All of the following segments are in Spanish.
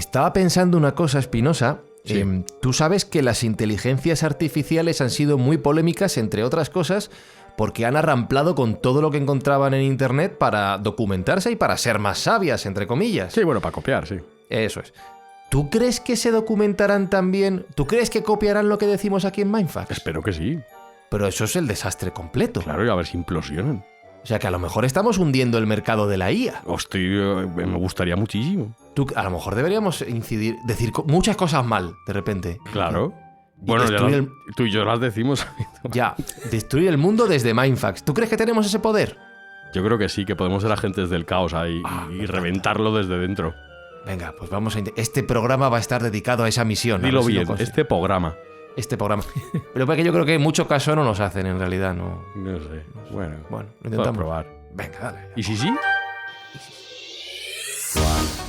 estaba pensando una cosa, Espinosa. Sí. Tú sabes que las inteligencias artificiales han sido muy polémicas, entre otras cosas, porque han arramplado con todo lo que encontraban en Internet para documentarse y para ser más sabias, entre comillas. Sí, bueno, para copiar, sí. Eso es. ¿Tú crees que se documentarán también? ¿Tú crees que copiarán lo que decimos aquí en Mindfax? Espero que sí. Pero eso es el desastre completo. Claro, y a ver si implosionan. O sea que a lo mejor estamos hundiendo el mercado de la IA. Me gustaría muchísimo. A lo mejor deberíamos decir muchas cosas mal, de repente. Claro. Y Bueno, destruir tú y yo las decimos. Ya, destruir el mundo desde Mindfax. ¿Tú crees que tenemos ese poder? Yo creo que sí, que podemos ser agentes del caos ahí y reventarlo desde dentro. Venga, pues vamos a este programa va a estar dedicado a esa misión. Dilo si bien, este programa. Este programa. Pero porque yo creo que en muchos casos no nos hacen, en realidad, ¿no? No sé. Bueno, lo puedo intentamos. probar. Venga, dale. ¿Y si sí?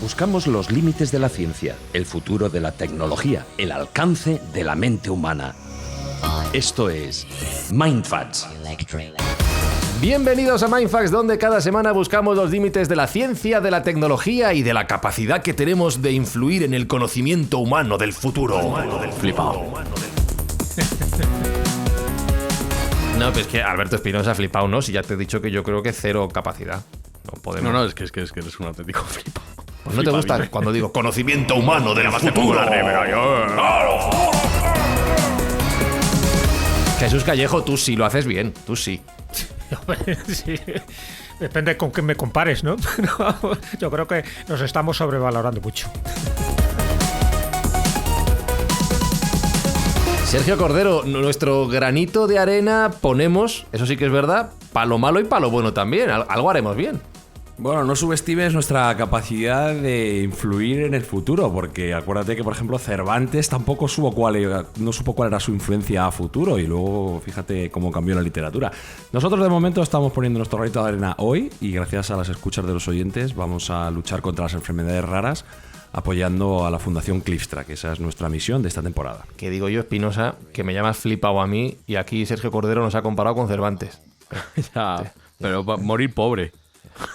Buscamos los límites de la ciencia, el futuro de la tecnología, el alcance de la mente humana. Esto es Mindfax. Bienvenidos a Mindfax, donde cada semana buscamos los límites de la ciencia, de la tecnología y de la capacidad que tenemos de influir en el conocimiento humano del futuro. Flipado. No, pues es que Alberto Espinosa ha flipado, ¿no? Si ya te he dicho que yo creo que cero capacidad. No podemos. No, es que eres un auténtico flipado. Pues no te gusta cuando digo conocimiento humano del futuro. Jesús Callejo, tú sí lo haces bien, tú sí. Sí. Depende con qué me compares, ¿no? Yo creo que nos estamos sobrevalorando mucho. Sergio Cordero, nuestro granito de arena ponemos, eso sí que es verdad, palo malo y palo bueno también. Algo haremos bien. Bueno, no subestimes nuestra capacidad de influir en el futuro, porque acuérdate que, por ejemplo, Cervantes tampoco no supo cuál era su influencia a futuro, y luego fíjate cómo cambió la literatura. Nosotros de momento estamos poniendo nuestro granito de arena hoy, y gracias a las escuchas de los oyentes vamos a luchar contra las enfermedades raras apoyando a la Fundación Clipstra, que esa es nuestra misión de esta temporada. Que digo yo, Espinosa, que me llamas flipado a mí, y aquí Sergio Cordero nos ha comparado con Cervantes. Ya, pero va a morir pobre.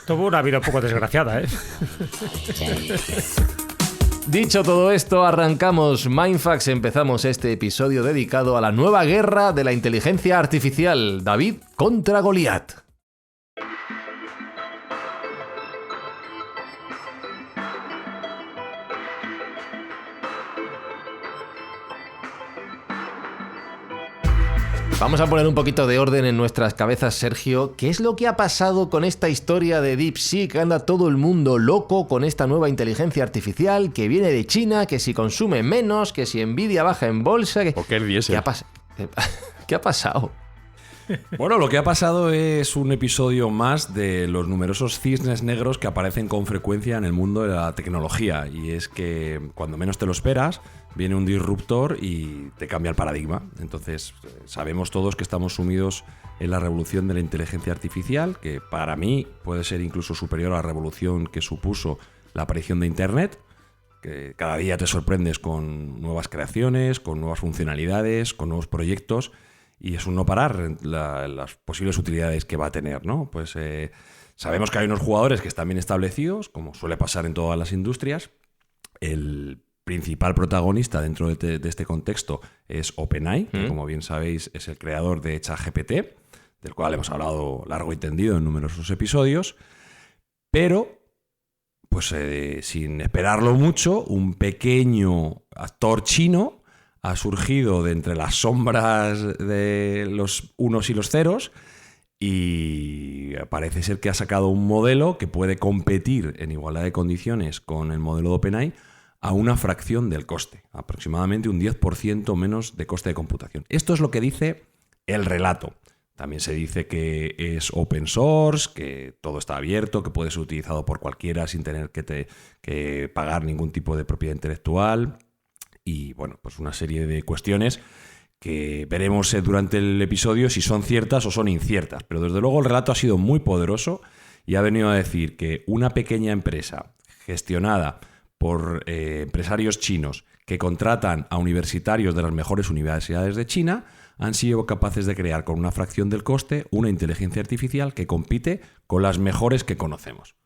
Tuvo una vida un poco desgraciada, ¿eh? Dicho todo esto, arrancamos Mindfax, empezamos este episodio dedicado a la nueva guerra de la inteligencia artificial, David contra Goliat. Vamos a poner un poquito de orden en nuestras cabezas, Sergio. ¿Qué es lo que ha pasado con esta historia de DeepSeek? Anda todo el mundo loco con esta nueva inteligencia artificial que viene de China, que si consume menos, que si Nvidia baja en bolsa... ¿Por qué el diésel? ¿Qué ha pasado? Bueno, lo que ha pasado es un episodio más de los numerosos cisnes negros que aparecen con frecuencia en el mundo de la tecnología. Y es que cuando menos te lo esperas, viene un disruptor y te cambia el paradigma. Entonces, sabemos todos que estamos sumidos en la revolución de la inteligencia artificial, que para mí puede ser incluso superior a la revolución que supuso la aparición de Internet, que cada día te sorprendes con nuevas creaciones, con nuevas funcionalidades, con nuevos proyectos, y es un no parar las posibles utilidades que va a tener, ¿no? Pues sabemos que hay unos jugadores que están bien establecidos, como suele pasar en todas las industrias. El principal protagonista dentro de este contexto es OpenAI, que como bien sabéis es el creador de ChatGPT, del cual hemos hablado largo y tendido en numerosos episodios, pero pues sin esperarlo mucho, un pequeño actor chino ha surgido de entre las sombras de los unos y los ceros y parece ser que ha sacado un modelo que puede competir en igualdad de condiciones con el modelo de OpenAI a una fracción del coste, aproximadamente un 10% menos de coste de computación. Esto es lo que dice el relato. También se dice que es open source, que todo está abierto, que puede ser utilizado por cualquiera sin tener que pagar ningún tipo de propiedad intelectual. Y bueno, pues una serie de cuestiones que veremos durante el episodio si son ciertas o son inciertas. Pero desde luego el relato ha sido muy poderoso y ha venido a decir que una pequeña empresa gestionada por empresarios chinos que contratan a universitarios de las mejores universidades de China han sido capaces de crear con una fracción del coste una inteligencia artificial que compite con las mejores que conocemos.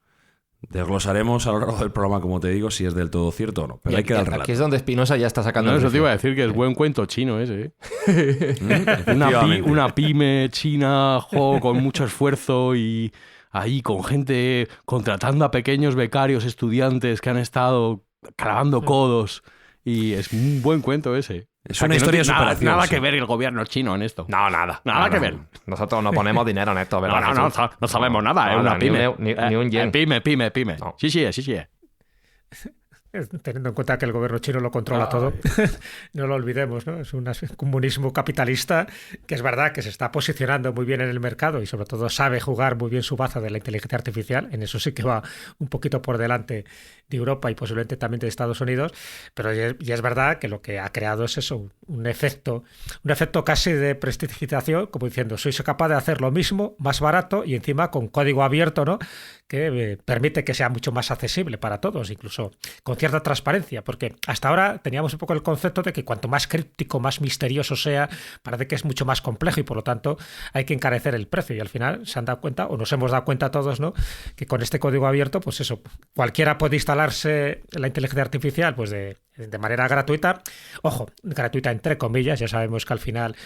Desglosaremos a lo largo del programa, como te digo, si es del todo cierto o no. Pero Y hay que dar el aquí relato. es donde Espinosa ya está sacando No, el eso te rifle. iba a decir que es buen cuento chino ese. Efectivamente. Una pyme china con mucho esfuerzo y ahí con gente contratando a pequeños becarios estudiantes que han estado clavando codos. Y es un buen cuento ese. Es O sea, una que historia de tiene superación. Nada sí. que ver el gobierno chino en esto. No, nada. Nada que ver. Nosotros no ponemos dinero en esto, ¿verdad? No Jesús? no sabemos nada. Es una ni pyme. Ni un yen. Pyme. No. Sí, sí. Teniendo en cuenta que el gobierno chino lo controla todo, no lo olvidemos, ¿no? Es un comunismo capitalista que es verdad que se está posicionando muy bien en el mercado y sobre todo sabe jugar muy bien su baza de la inteligencia artificial. En eso sí que va un poquito por delante de Europa y posiblemente también de Estados Unidos, pero ya es verdad que lo que ha creado es eso, un efecto casi de prestigitación, como diciendo, sois capaz de hacer lo mismo, más barato y encima con código abierto, ¿no? Que permite que sea mucho más accesible para todos, incluso con cierta transparencia, porque hasta ahora teníamos un poco el concepto de que cuanto más críptico, más misterioso sea, parece que es mucho más complejo y por lo tanto hay que encarecer el precio y al final se han dado cuenta, o nos hemos dado cuenta todos, ¿no? Que con este código abierto, pues eso, cualquiera puede instalarse la inteligencia artificial pues de manera gratuita, ojo, gratuita entre comillas, ya sabemos que al final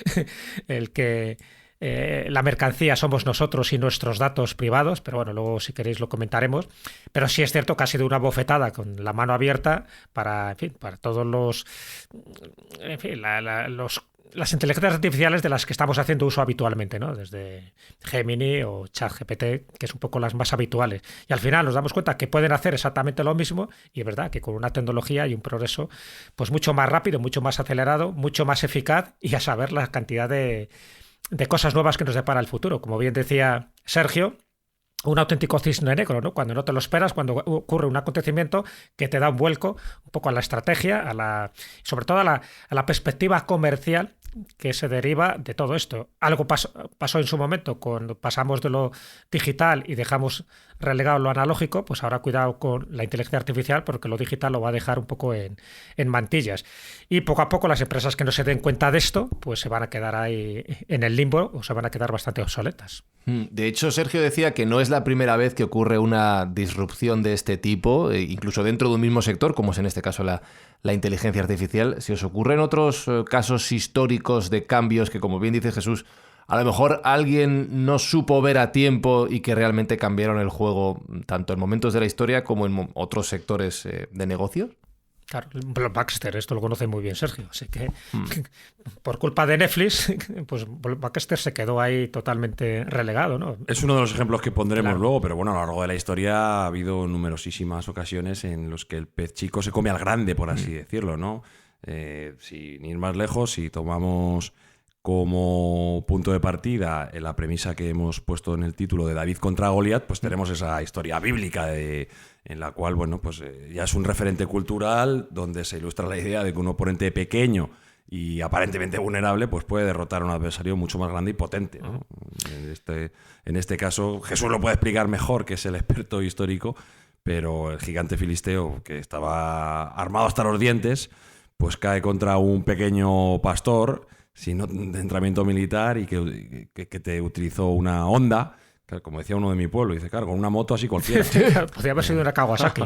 la mercancía somos nosotros y nuestros datos privados, pero bueno, luego si queréis lo comentaremos. Pero sí es cierto que ha sido una bofetada con la mano abierta para todos las inteligencias artificiales de las que estamos haciendo uso habitualmente, ¿no? Desde Gemini o ChatGPT, que es un poco las más habituales. Y al final nos damos cuenta que pueden hacer exactamente lo mismo y es verdad que con una tecnología y un progreso pues mucho más rápido, mucho más acelerado, mucho más eficaz y a saber la cantidad de cosas nuevas que nos depara el futuro. Como bien decía Sergio, un auténtico cisne negro, ¿no? Cuando no te lo esperas, cuando ocurre un acontecimiento que te da un vuelco un poco a la estrategia, sobre todo a la perspectiva comercial que se deriva de todo esto. Algo pasó en su momento cuando pasamos de lo digital y dejamos relegado lo analógico, pues ahora cuidado con la inteligencia artificial porque lo digital lo va a dejar un poco en mantillas. Y poco a poco las empresas que no se den cuenta de esto, pues se van a quedar ahí en el limbo o se van a quedar bastante obsoletas. De hecho, Sergio decía que no es la primera vez que ocurre una disrupción de este tipo, incluso dentro de un mismo sector, como es en este caso la inteligencia artificial. Si os ocurren otros casos históricos de cambios que, como bien dice Jesús, a lo mejor alguien no supo ver a tiempo y que realmente cambiaron el juego tanto en momentos de la historia como en otros sectores de negocios. Claro, Blockbuster, esto lo conoce muy bien Sergio, así que por culpa de Netflix, pues Blockbuster se quedó ahí totalmente relegado, ¿no? Es uno de los ejemplos que pondremos Claro. luego, pero bueno, a lo largo de la historia ha habido numerosísimas ocasiones en los que el pez chico se come al grande, por así decirlo, ¿no? Sin ir más lejos, si tomamos como punto de partida en la premisa que hemos puesto en el título de David contra Goliat, pues tenemos esa historia bíblica en la cual, bueno, pues ya es un referente cultural donde se ilustra la idea de que un oponente pequeño y aparentemente vulnerable pues puede derrotar a un adversario mucho más grande y potente, ¿no? En este caso, Jesús lo puede explicar mejor, que es el experto histórico, pero el gigante filisteo, que estaba armado hasta los dientes, pues cae contra un pequeño pastor sin entrenamiento militar y que te utilizó una Honda, como decía uno de mi pueblo, dice, claro, con una moto así cualquiera. Podría haber sido una Kawasaki.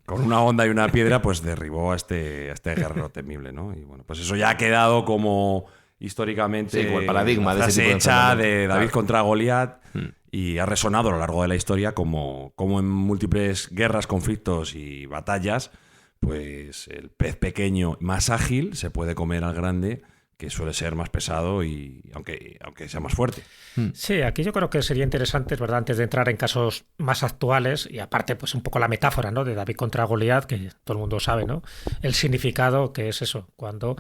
Con una Honda y una piedra, pues derribó a este guerrero temible, ¿no? Y bueno, pues eso ya ha quedado como históricamente Sí, como el paradigma la de ese tipo de hecha enfrentamiento. de David Claro. contra Goliat y ha resonado a lo largo de la historia como en múltiples guerras, conflictos y batallas, pues el pez pequeño más ágil se puede comer al grande, que suele ser más pesado y aunque sea más fuerte. Sí, aquí yo creo que sería interesante, es verdad, antes de entrar en casos más actuales, y aparte, pues un poco la metáfora, ¿no? De David contra Goliat, que todo el mundo sabe, ¿no? El significado que es eso, cuando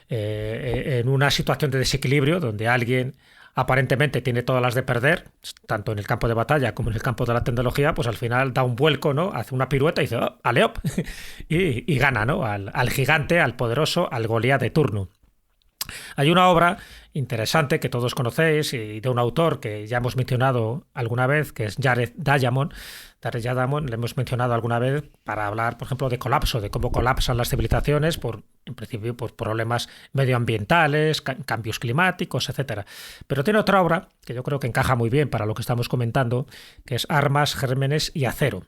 en una situación de desequilibrio, donde alguien aparentemente tiene todas las de perder, tanto en el campo de batalla como en el campo de la tecnología, pues al final da un vuelco, ¿no? Hace una pirueta y dice, oh, aleop, y gana, ¿no? Al gigante, al poderoso, al Goliat de turno. Hay una obra interesante que todos conocéis y de un autor que ya hemos mencionado alguna vez, que es Jared Diamond. Jared Diamond le hemos mencionado alguna vez para hablar, por ejemplo, de colapso, de cómo colapsan las civilizaciones en principio, por problemas medioambientales, cambios climáticos, etcétera. Pero tiene otra obra que yo creo que encaja muy bien para lo que estamos comentando, que es Armas, Gérmenes y Acero,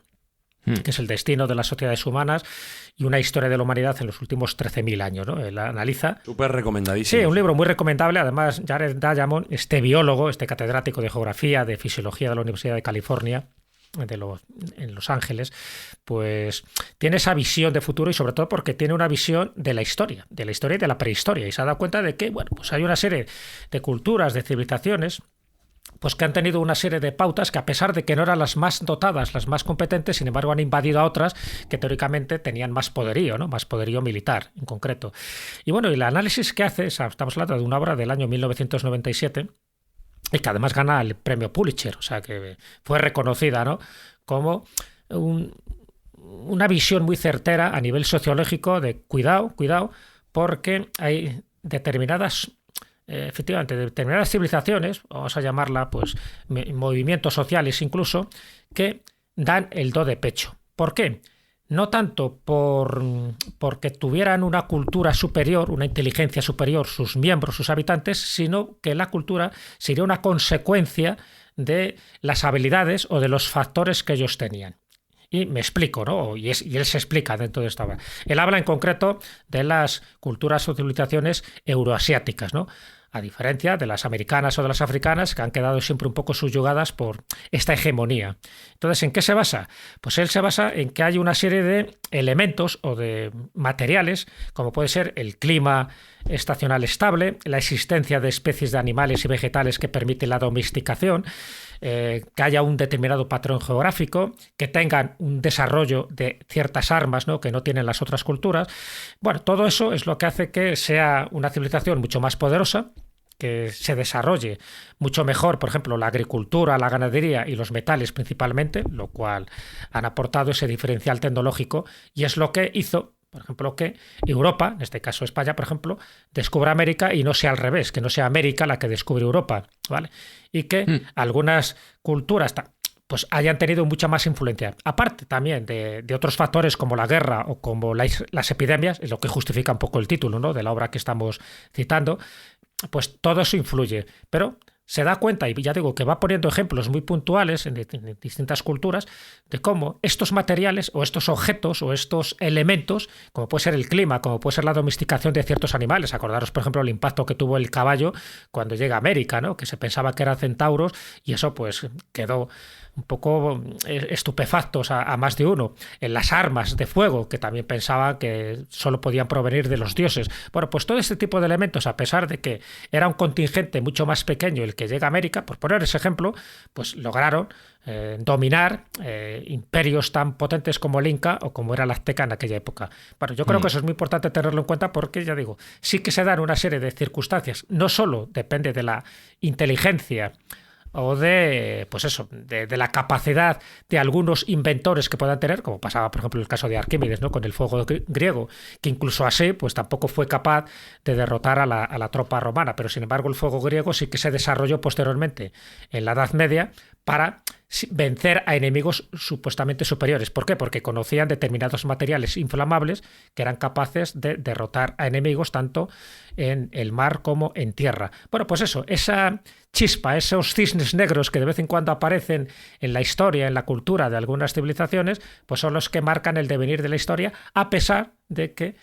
que es el destino de las sociedades humanas y una historia de la humanidad en los últimos 13.000 años, ¿no? Él analiza. Súper recomendadísimo. Sí, un libro muy recomendable. Además, Jared Diamond, este biólogo, este catedrático de geografía, de fisiología de la Universidad de California, en Los Ángeles, pues tiene esa visión de futuro y sobre todo porque tiene una visión de la historia y de la prehistoria. Y se ha dado cuenta de que, bueno, pues hay una serie de culturas, de civilizaciones, pues que han tenido una serie de pautas que, a pesar de que no eran las más dotadas, las más competentes, sin embargo han invadido a otras que teóricamente tenían más poderío, ¿no? Más poderío militar en concreto. Y bueno, y el análisis que hace, estamos hablando de una obra del año 1997, y que además gana el premio Pulitzer, o sea que fue reconocida, ¿no? Como una visión muy certera a nivel sociológico de cuidado, porque hay efectivamente, determinadas civilizaciones, vamos a llamarla, pues, movimientos sociales incluso, que dan el do de pecho. ¿Por qué? No tanto porque tuvieran una cultura superior, una inteligencia superior, sus miembros, sus habitantes, sino que la cultura sería una consecuencia de las habilidades o de los factores que ellos tenían. Y me explico, ¿no? Y él se explica dentro de esta obra. Él habla en concreto de las culturas o civilizaciones euroasiáticas, ¿no? A diferencia de las americanas o de las africanas, que han quedado siempre un poco subyugadas por esta hegemonía. Entonces, ¿en qué se basa? Pues él se basa en que hay una serie de elementos o de materiales, como puede ser el clima estacional estable, la existencia de especies de animales y vegetales que permiten la domesticación, que haya un determinado patrón geográfico, que tengan un desarrollo de ciertas armas, ¿no? Que no tienen las otras culturas. Bueno, todo eso es lo que hace que sea una civilización mucho más poderosa, que se desarrolle mucho mejor, por ejemplo, la agricultura, la ganadería y los metales principalmente, lo cual han aportado ese diferencial tecnológico y es lo que hizo, por ejemplo, que Europa, en este caso España, por ejemplo, descubra América y no sea al revés, que no sea América la que descubre Europa, ¿vale? Y que algunas culturas pues hayan tenido mucha más influencia. Aparte también de otros factores como la guerra o como las epidemias, es lo que justifica un poco el título, ¿no? De la obra que estamos citando, pues todo eso influye. Pero se da cuenta, y ya digo que va poniendo ejemplos muy puntuales en distintas culturas, de cómo estos materiales o estos objetos o estos elementos, como puede ser el clima, como puede ser la domesticación de ciertos animales. Acordaros, por ejemplo, el impacto que tuvo el caballo cuando llega a América, ¿no? Que se pensaba que eran centauros y eso pues quedó un poco estupefactos a más de uno. En las armas de fuego, que también pensaban que solo podían provenir de los dioses. Bueno, pues todo este tipo de elementos, a pesar de que era un contingente mucho más pequeño el que llega a América, por poner ese ejemplo, pues lograron dominar imperios tan potentes como el Inca o como era el Azteca en aquella época. Bueno, yo creo que eso es muy importante tenerlo en cuenta porque, ya digo, sí que se dan una serie de circunstancias. No solo depende de la inteligencia o de, pues eso, de la capacidad de algunos inventores que puedan tener, como pasaba, por ejemplo, en el caso de Arquímedes, ¿no? Con el fuego griego, que incluso así, pues tampoco fue capaz de derrotar a la tropa romana, pero sin embargo el fuego griego sí que se desarrolló posteriormente en la Edad Media para vencer a enemigos supuestamente superiores. ¿Por qué? Porque conocían determinados materiales inflamables que eran capaces de derrotar a enemigos tanto en el mar como en tierra. Bueno, pues eso, esa chispa, esos cisnes negros que de vez en cuando aparecen en la historia, en la cultura de algunas civilizaciones, pues son los que marcan el devenir de la historia, a pesar de que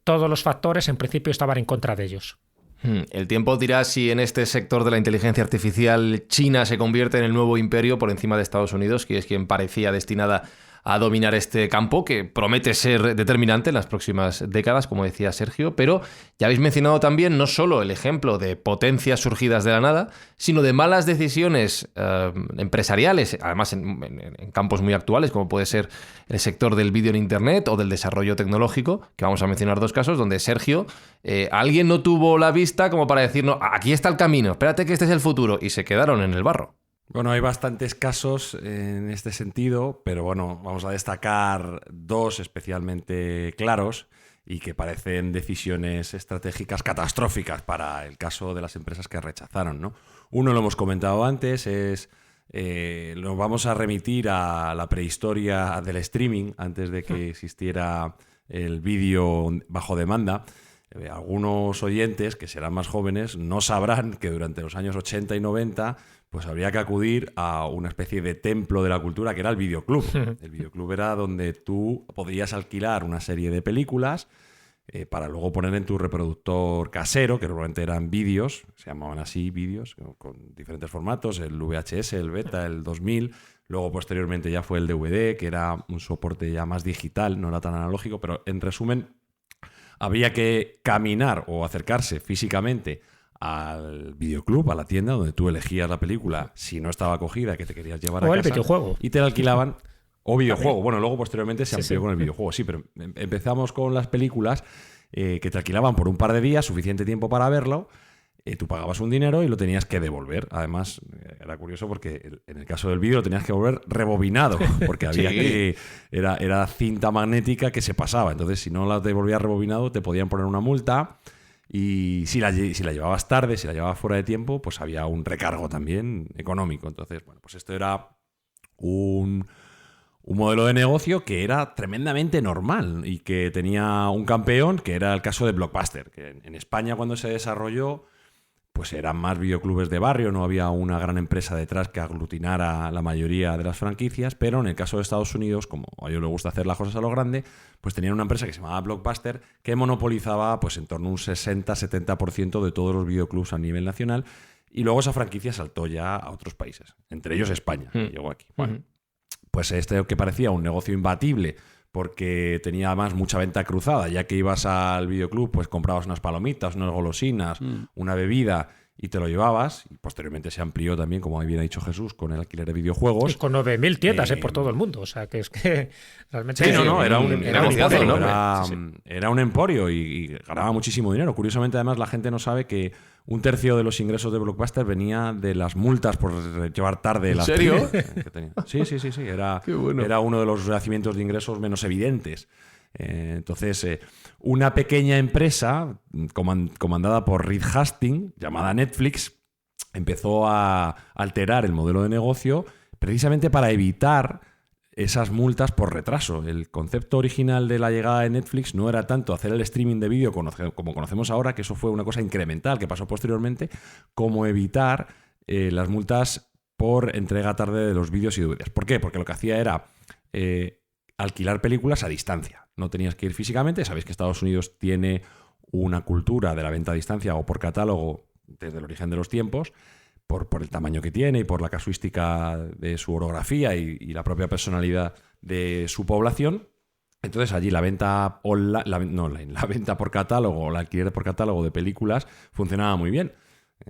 todos los factores en principio estaban en contra de ellos. El tiempo dirá si en este sector de la inteligencia artificial China se convierte en el nuevo imperio por encima de Estados Unidos, que es quien parecía destinada a dominar este campo, que promete ser determinante en las próximas décadas, como decía Sergio, pero ya habéis mencionado también no solo el ejemplo de potencias surgidas de la nada, sino de malas decisiones empresariales, además en campos muy actuales, como puede ser el sector del vídeo en Internet o del desarrollo tecnológico, que vamos a mencionar dos casos donde Sergio, alguien no tuvo la vista como para decirnos, aquí está el camino, espérate que este es el futuro, y se quedaron en el barro. Bueno, hay bastantes casos en este sentido, pero bueno, vamos a destacar dos especialmente claros. y que parecen decisiones estratégicas catastróficas para el caso de las empresas que rechazaron, ¿no? Uno, lo hemos comentado antes, nos vamos a remitir a la prehistoria del streaming antes de que existiera el vídeo bajo demanda. Algunos oyentes, que serán más jóvenes, no sabrán que durante los años 80 y 90 pues habría que acudir a una especie de templo de la cultura que era el videoclub. El videoclub era donde tú podías alquilar una serie de películas para luego poner en tu reproductor casero, que normalmente eran vídeos, se llamaban así, vídeos, con diferentes formatos, el VHS, el Beta, el 2000, luego posteriormente ya fue el DVD, que era un soporte ya más digital, no era tan analógico, pero en resumen, había que caminar o acercarse físicamente al videoclub, a la tienda donde tú elegías la película, si no estaba acogida, que te querías llevar a casa. O el videojuego. Y te la alquilaban. O videojuego. Bueno, luego posteriormente se amplió con el videojuego. Sí, pero empezamos con las películas que te alquilaban por un par de días, suficiente tiempo para verlo. Tú pagabas un dinero y lo tenías que devolver. Además, era curioso porque en el caso del vídeo lo tenías que devolver rebobinado, porque había que era cinta magnética que se pasaba. Entonces, si no la devolvías rebobinado, te podían poner una multa. Y si la llevabas tarde, si la llevabas fuera de tiempo, pues había un recargo también económico. Entonces, bueno, pues esto era un modelo de negocio que era tremendamente normal y que tenía un campeón, que era el caso de Blockbuster, que en España cuando se desarrolló, pues eran más videoclubes de barrio, no había una gran empresa detrás que aglutinara la mayoría de las franquicias, pero en el caso de Estados Unidos, como a ellos les gusta hacer las cosas a lo grande, pues tenían una empresa que se llamaba Blockbuster que monopolizaba pues en torno a un 60-70% de todos los videoclubs a nivel nacional, y luego esa franquicia saltó ya a otros países, entre ellos España, que llegó aquí. Bueno, pues este que parecía un negocio imbatible porque tenía además mucha venta cruzada, ya que ibas al videoclub, pues comprabas unas palomitas, unas golosinas, una bebida y te lo llevabas. Y posteriormente se amplió también, como bien ha dicho Jesús, con el alquiler de videojuegos. Y con 9.000 tiendas por todo el mundo. O sea, que es que realmente... Sí, no, era un negociazo emporio. Era un emporio y ganaba muchísimo dinero. Curiosamente, además, la gente no sabe que un tercio de los ingresos de Blockbuster venía de las multas por llevar tarde las serio? Que tenía. Sí. Era, Qué bueno. Era uno de los yacimientos de ingresos menos evidentes. Entonces, una pequeña empresa comandada por Reed Hastings, llamada Netflix, empezó a alterar el modelo de negocio precisamente para evitar esas multas por retraso. El concepto original de la llegada de Netflix no era tanto hacer el streaming de vídeo como conocemos ahora, que eso fue una cosa incremental que pasó posteriormente, como evitar las multas por entrega tarde de los vídeos y DVDs. ¿Por qué? Porque lo que hacía era alquilar películas a distancia. No tenías que ir físicamente. Sabéis que Estados Unidos tiene una cultura de la venta a distancia o por catálogo desde el origen de los tiempos, por el tamaño que tiene y por la casuística de su orografía y la propia personalidad de su población. Entonces allí la venta online, la venta por catálogo o el alquiler por catálogo de películas funcionaba muy bien.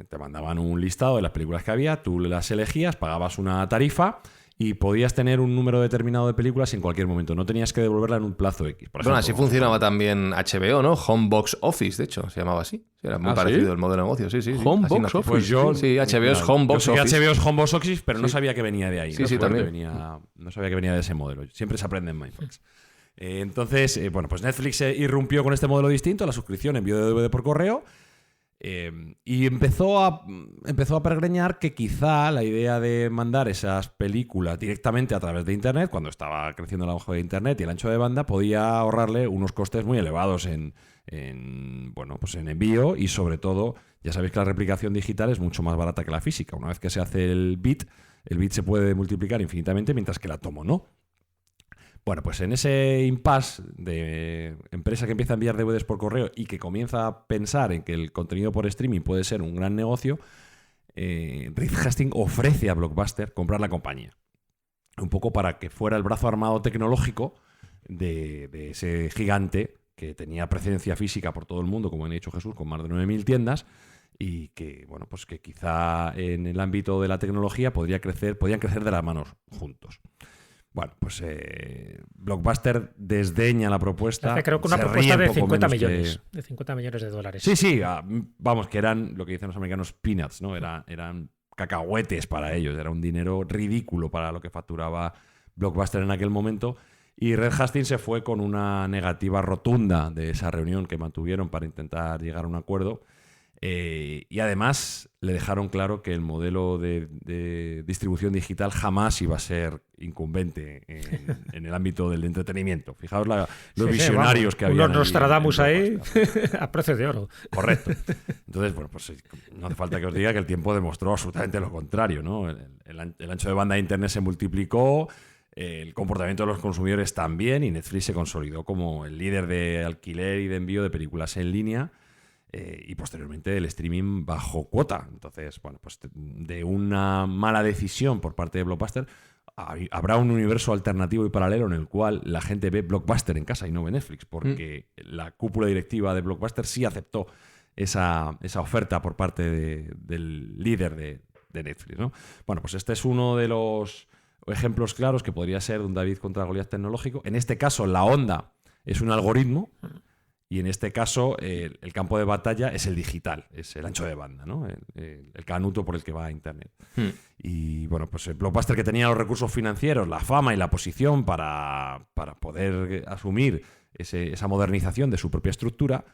Te mandaban un listado de las películas que había, tú las elegías, pagabas una tarifa y podías tener un número determinado de películas en cualquier momento. No tenías que devolverla en un plazo X. Por Bueno, ejemplo, así funcionaba también HBO, ¿no? Homebox Office, de hecho, se llamaba así. Era muy parecido el modelo de negocio, sí. Homebox Así nació. Office. Pues yo... Sí, HBO es Homebox Yo sé que Office. HBO es Homebox Office, pero no sabía que venía de ahí. Sí, también. No sabía que venía de ese modelo. Siempre se aprende en Mindfacts. Entonces, pues Netflix irrumpió con este modelo distinto, la suscripción, envío de DVD por correo, y empezó a pergreñar que quizá la idea de mandar esas películas directamente a través de Internet, cuando estaba creciendo el auge de Internet y el ancho de banda, podía ahorrarle unos costes muy elevados en envío, y sobre todo, ya sabéis que la replicación digital es mucho más barata que la física. Una vez que se hace el bit se puede multiplicar infinitamente, mientras que la tomo no. Bueno, pues en ese impasse de empresa que empieza a enviar DVDs por correo y que comienza a pensar en que el contenido por streaming puede ser un gran negocio, Reed Hastings ofrece a Blockbuster comprar la compañía. Un poco para que fuera el brazo armado tecnológico de ese gigante que tenía presencia física por todo el mundo, como ha dicho Jesús, con más de 9.000 tiendas, y que, bueno, pues que quizá en el ámbito de la tecnología podían crecer de las manos juntos. Bueno, pues Blockbuster desdeña la propuesta. Creo que una propuesta de 50 millones. De 50 millones de dólares. Sí, vamos, que eran lo que dicen los americanos peanuts, ¿no? Eran cacahuetes para ellos. Era un dinero ridículo para lo que facturaba Blockbuster en aquel momento. Y Reed Hastings se fue con una negativa rotunda de esa reunión que mantuvieron para intentar llegar a un acuerdo. Y además le dejaron claro que el modelo de distribución digital jamás iba a ser incumbente en el ámbito del entretenimiento. Fijaos los visionarios que había. Unos Nostradamus ahí a precio de oro. Correcto. Entonces, bueno, pues no hace falta que os diga que el tiempo demostró absolutamente lo contrario, ¿no? El ancho de banda de Internet se multiplicó, el comportamiento de los consumidores también, y Netflix se consolidó como el líder de alquiler y de envío de películas en línea. Y posteriormente el streaming bajó cuota. Entonces, bueno, pues de una mala decisión por parte de Blockbuster, habrá un universo alternativo y paralelo en el cual la gente ve Blockbuster en casa y no ve Netflix, porque la cúpula directiva de Blockbuster sí aceptó esa oferta por parte del líder de Netflix, ¿no? Bueno, pues este es uno de los ejemplos claros que podría ser de un David contra Goliat tecnológico. En este caso, la onda es un algoritmo. Y en este caso, el campo de batalla es el digital, es el ancho de banda, ¿no? El canuto por el que va a Internet. Y bueno, pues el Blockbuster, que tenía los recursos financieros, la fama y la posición para poder asumir esa modernización de su propia estructura,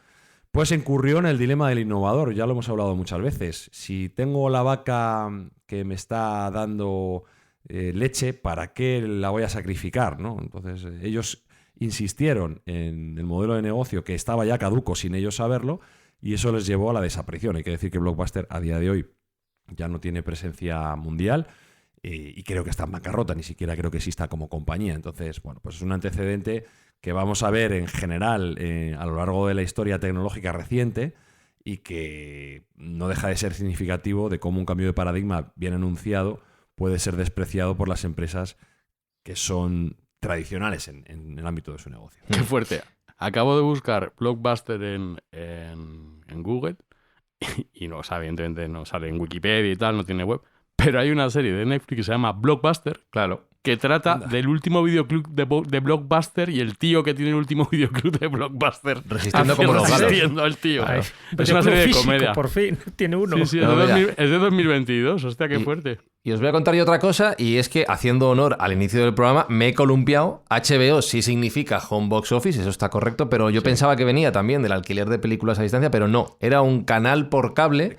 pues incurrió en el dilema del innovador. Ya lo hemos hablado muchas veces. Si tengo la vaca que me está dando leche, ¿para qué la voy a sacrificar, ¿no? Entonces ellos insistieron en el modelo de negocio que estaba ya caduco sin ellos saberlo, y eso les llevó a la desaparición. Hay que decir que Blockbuster a día de hoy ya no tiene presencia mundial y creo que está en bancarrota, ni siquiera creo que exista como compañía. Entonces, bueno, pues es un antecedente que vamos a ver en general a lo largo de la historia tecnológica reciente, y que no deja de ser significativo de cómo un cambio de paradigma bien anunciado puede ser despreciado por las empresas que son tradicionales en el ámbito de su negocio. Qué fuerte. Acabo de buscar Blockbuster en Google y no, evidentemente no sale en Wikipedia y tal, no tiene web, pero hay una serie de Netflix que se llama Blockbuster, Claro. que trata del último videoclub de Blockbuster y el tío que tiene el último videoclub de Blockbuster. Resistiendo como los gatos. Resistiendo al tío. Ay, Es una serie de físico, comedia. Por fin, tiene uno. Sí, sí, No, es de 2022. Hostia, qué fuerte. Y os voy a contar yo otra cosa, y es que, haciendo honor al inicio del programa, me he columpiado. HBO sí significa Home Box Office, eso está correcto, pero yo pensaba que venía también del alquiler de películas a distancia, pero no, era un canal por cable,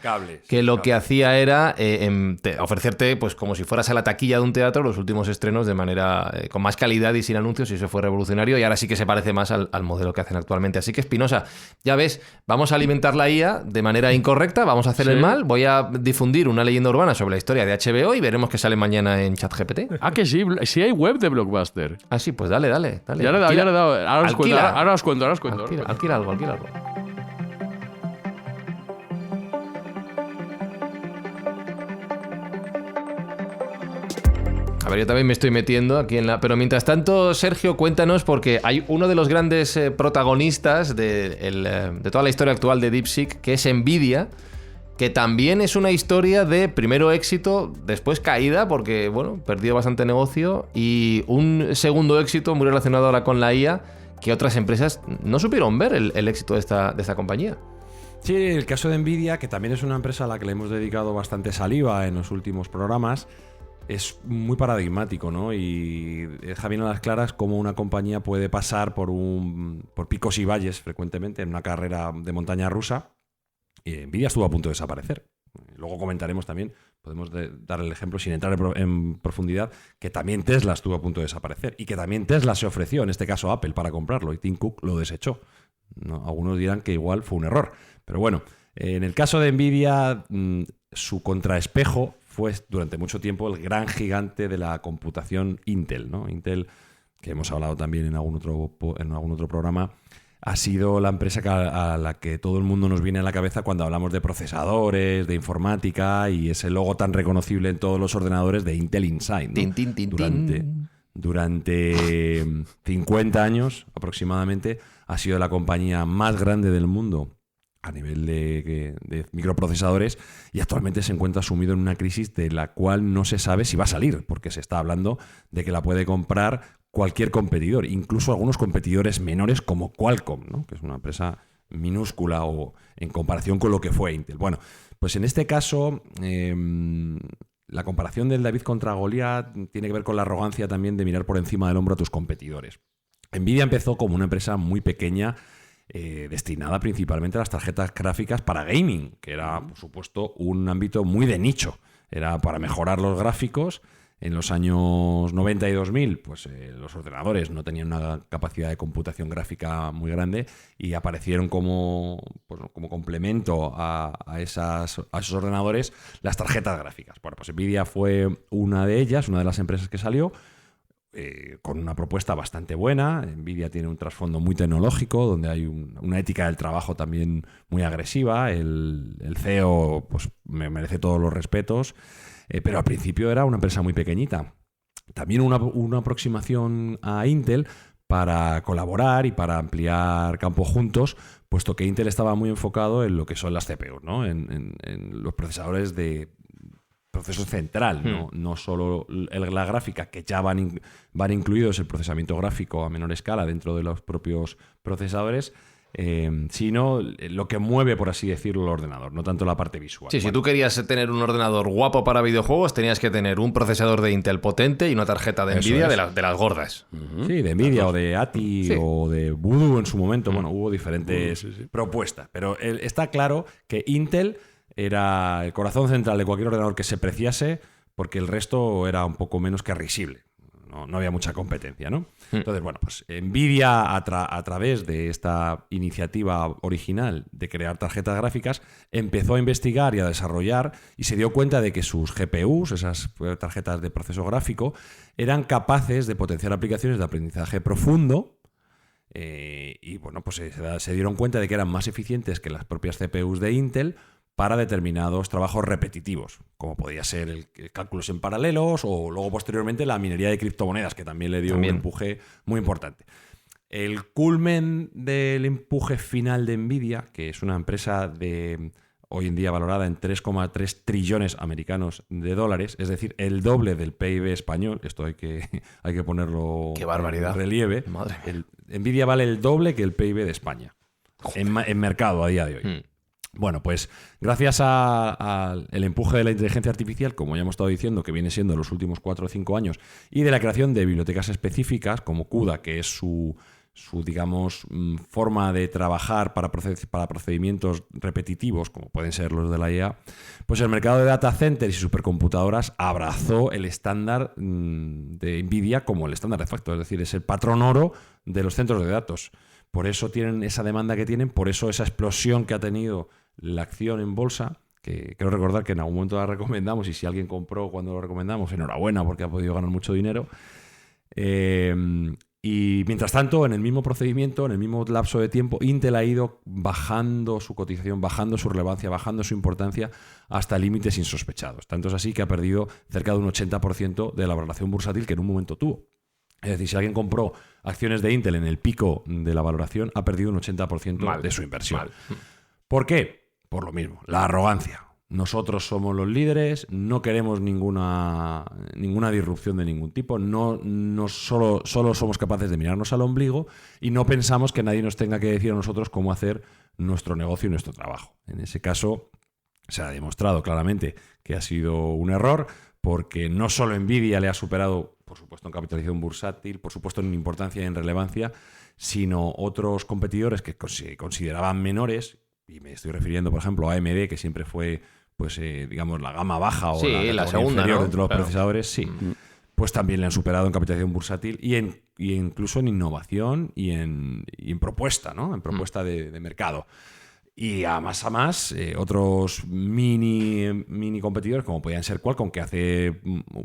que lo que hacía era ofrecerte, pues como si fueras a la taquilla de un teatro, los últimos estrenos de manera con más calidad y sin anuncios, y eso fue revolucionario, y ahora sí que se parece más al modelo que hacen actualmente. Así que, Espinosa, ya ves, vamos a alimentar la IA de manera incorrecta, vamos a hacer el mal, voy a difundir una leyenda urbana sobre la historia de HBO y veremos qué sale mañana en ChatGPT. Ah, que sí, sí hay web de Blockbuster. Ah, sí, pues dale. Ya le he dado. Ahora os cuento. Alquila algo. A ver, yo también me estoy metiendo aquí en la... Pero mientras tanto, Sergio, cuéntanos, porque hay uno de los grandes protagonistas de toda la historia actual de DeepSeek, que es Nvidia, que también es una historia de primero éxito, después caída, porque, bueno, perdió bastante negocio, y un segundo éxito muy relacionado ahora con la IA, que otras empresas no supieron ver el éxito de esta compañía. Sí, el caso de Nvidia, que también es una empresa a la que le hemos dedicado bastante saliva en los últimos programas, es muy paradigmático, ¿no? Y deja bien a las claras cómo una compañía puede pasar por picos y valles frecuentemente en una carrera de montaña rusa. Y Nvidia estuvo a punto de desaparecer. Luego comentaremos también, podemos dar el ejemplo sin entrar en profundidad, que también Tesla estuvo a punto de desaparecer y que también Tesla se ofreció, en este caso Apple, para comprarlo, y Tim Cook lo desechó. ¿No? Algunos dirán que igual fue un error. Pero bueno, en el caso de Nvidia, su contraespejo fue durante mucho tiempo el gran gigante de la computación Intel, ¿no? Intel, que hemos hablado también en algún otro programa, ha sido la empresa a la que todo el mundo nos viene a la cabeza cuando hablamos de procesadores, de informática, y ese logo tan reconocible en todos los ordenadores de Intel Inside, ¿no? Durante 50 años aproximadamente ha sido la compañía más grande del mundo a nivel de microprocesadores, y actualmente se encuentra sumido en una crisis de la cual no se sabe si va a salir, porque se está hablando de que la puede comprar cualquier competidor, incluso algunos competidores menores como Qualcomm, ¿no? Que es una empresa minúscula o en comparación con lo que fue Intel. Bueno, pues en este caso la comparación del David contra Goliat tiene que ver con la arrogancia también de mirar por encima del hombro a tus competidores. Nvidia empezó como una empresa muy pequeña, destinada principalmente a las tarjetas gráficas para gaming, que era, por supuesto, un ámbito muy de nicho. Era para mejorar los gráficos. En los años 90 y 2000, pues los ordenadores no tenían una capacidad de computación gráfica muy grande y aparecieron como complemento a esos ordenadores las tarjetas gráficas. Bueno, pues Nvidia fue una de ellas, una de las empresas que salió, con una propuesta bastante buena. Nvidia tiene un trasfondo muy tecnológico, donde hay una ética del trabajo también muy agresiva. El CEO pues, merece todos los respetos. Pero al principio era una empresa muy pequeñita. También una aproximación a Intel para colaborar y para ampliar campo juntos, puesto que Intel estaba muy enfocado en lo que son las CPUs, ¿no? En los procesadores de proceso central, no solo la gráfica, que ya van incluidos el procesamiento gráfico a menor escala dentro de los propios procesadores, sino lo que mueve, por así decirlo, el ordenador, no tanto la parte visual. Sí, si tú querías tener un ordenador guapo para videojuegos, tenías que tener un procesador de Intel potente y una tarjeta de Nvidia de las gordas. Sí, de Nvidia o de ATI o de Voodoo en su momento. Bueno, hubo diferentes propuestas, pero está claro que Intel era el corazón central de cualquier ordenador que se preciase, porque el resto era un poco menos que risible. No había mucha competencia, ¿no? Entonces, bueno, pues Nvidia, a través de esta iniciativa original de crear tarjetas gráficas, empezó a investigar y a desarrollar y se dio cuenta de que sus GPUs, esas tarjetas de proceso gráfico, eran capaces de potenciar aplicaciones de aprendizaje profundo. Y bueno, pues se dieron cuenta de que eran más eficientes que las propias CPUs de Intel para determinados trabajos repetitivos, como podía ser el cálculos en paralelos o luego posteriormente la minería de criptomonedas, que también le dio un empuje muy importante. El culmen del empuje final de Nvidia, que es una empresa hoy en día valorada en 3,3 trillones americanos de dólares, es decir, el doble del PIB español, esto hay que ponerlo ¡Qué barbaridad! En relieve. Madre. Nvidia vale el doble que el PIB de España en mercado a día de hoy. Bueno, pues gracias al empuje de la inteligencia artificial, como ya hemos estado diciendo, que viene siendo en los últimos 4 o 5 años, y de la creación de bibliotecas específicas como CUDA, que es su digamos, forma de trabajar para procedimientos repetitivos, como pueden ser los de la IA, pues el mercado de data centers y supercomputadoras abrazó el estándar de Nvidia como el estándar de facto, es decir, es el patrón oro de los centros de datos. Por eso tienen esa demanda que tienen, por eso esa explosión que ha tenido la acción en bolsa, que creo recordar que en algún momento la recomendamos, y si alguien compró cuando lo recomendamos, enhorabuena, porque ha podido ganar mucho dinero. Y mientras tanto, en el mismo procedimiento, en el mismo lapso de tiempo, Intel ha ido bajando su cotización, bajando su relevancia, bajando su importancia hasta límites insospechados. Tanto es así que ha perdido cerca de un 80% de la valoración bursátil que en un momento tuvo. Es decir, si alguien compró acciones de Intel en el pico de la valoración, ha perdido un 80% de su inversión. ¿Por qué? Por lo mismo, la arrogancia. Nosotros somos los líderes, no queremos ninguna disrupción de ningún tipo, solo somos capaces de mirarnos al ombligo y no pensamos que nadie nos tenga que decir a nosotros cómo hacer nuestro negocio y nuestro trabajo. En ese caso, se ha demostrado claramente que ha sido un error, porque no solo Nvidia le ha superado, por supuesto, en capitalización bursátil, por supuesto, en importancia y en relevancia, sino otros competidores que se consideraban menores, y me estoy refiriendo, por ejemplo, a AMD, que siempre fue, pues, digamos, la gama baja o la segunda, ¿no? Dentro de los procesadores, sí. Pues también le han superado en capitalización bursátil y incluso en innovación y en propuesta, ¿no? En propuesta de mercado. Y a más, otros mini competidores, como podían ser Qualcomm, que hace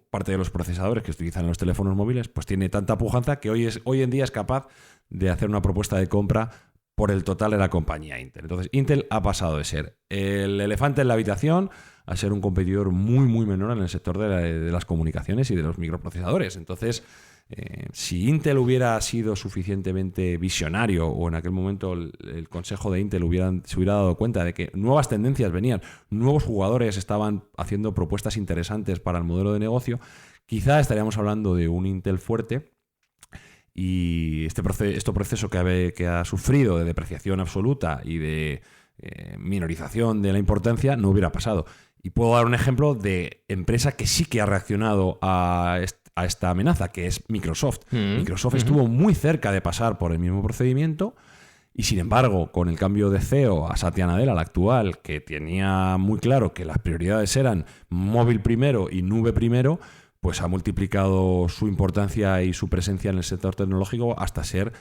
parte de los procesadores que se utilizan en los teléfonos móviles, pues tiene tanta pujanza que hoy en día es capaz de hacer una propuesta de compra por el total de la compañía Intel. Entonces, Intel ha pasado de ser el elefante en la habitación a ser un competidor muy, muy menor en el sector de las comunicaciones y de los microprocesadores. Entonces, si Intel hubiera sido suficientemente visionario, o en aquel momento el consejo de Intel se hubiera dado cuenta de que nuevas tendencias venían, nuevos jugadores estaban haciendo propuestas interesantes para el modelo de negocio, quizá estaríamos hablando de un Intel fuerte. Y este proceso que ha sufrido de depreciación absoluta y de minorización de la importancia no hubiera pasado. Y puedo dar un ejemplo de empresa que sí que ha reaccionado a a esta amenaza, que es Microsoft. Microsoft estuvo muy cerca de pasar por el mismo procedimiento y, sin embargo, con el cambio de CEO a Satya Nadella, el actual, que tenía muy claro que las prioridades eran móvil primero y nube primero, pues ha multiplicado su importancia y su presencia en el sector tecnológico hasta ser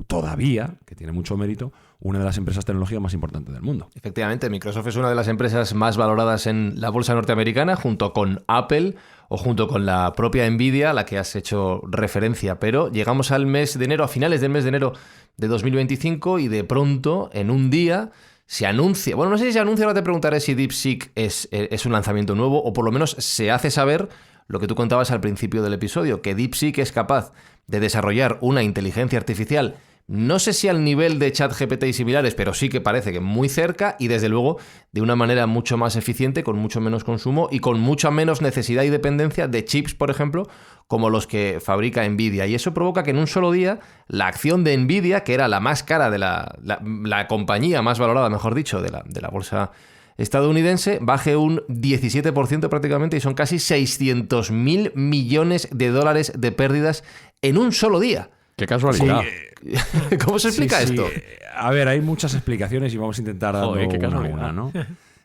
todavía, que tiene mucho mérito, una de las empresas tecnológicas más importantes del mundo. Efectivamente, Microsoft es una de las empresas más valoradas en la bolsa norteamericana, junto con Apple o junto con la propia Nvidia, a la que has hecho referencia. Pero llegamos al mes de enero, a finales del mes de enero de 2025, y de pronto, en un día, se anuncia... Bueno, no sé si se anuncia, ahora te preguntaré si DeepSeek es un lanzamiento nuevo, o por lo menos se hace saber lo que tú contabas al principio del episodio, que DeepSeek es capaz de desarrollar una inteligencia artificial, no sé si al nivel de ChatGPT y similares, pero sí que parece que muy cerca, y desde luego de una manera mucho más eficiente, con mucho menos consumo y con mucha menos necesidad y dependencia de chips, por ejemplo, como los que fabrica Nvidia. Y eso provoca que en un solo día la acción de Nvidia, que era la más cara de la compañía más valorada, mejor dicho, de la bolsa estadounidense, baje un 17% prácticamente, y son casi 600.000 millones de dólares de pérdidas en un solo día. ¡Qué casualidad! Sí, ¿Cómo se explica esto? A ver, hay muchas explicaciones y vamos a intentar darlo una a una, ¿no?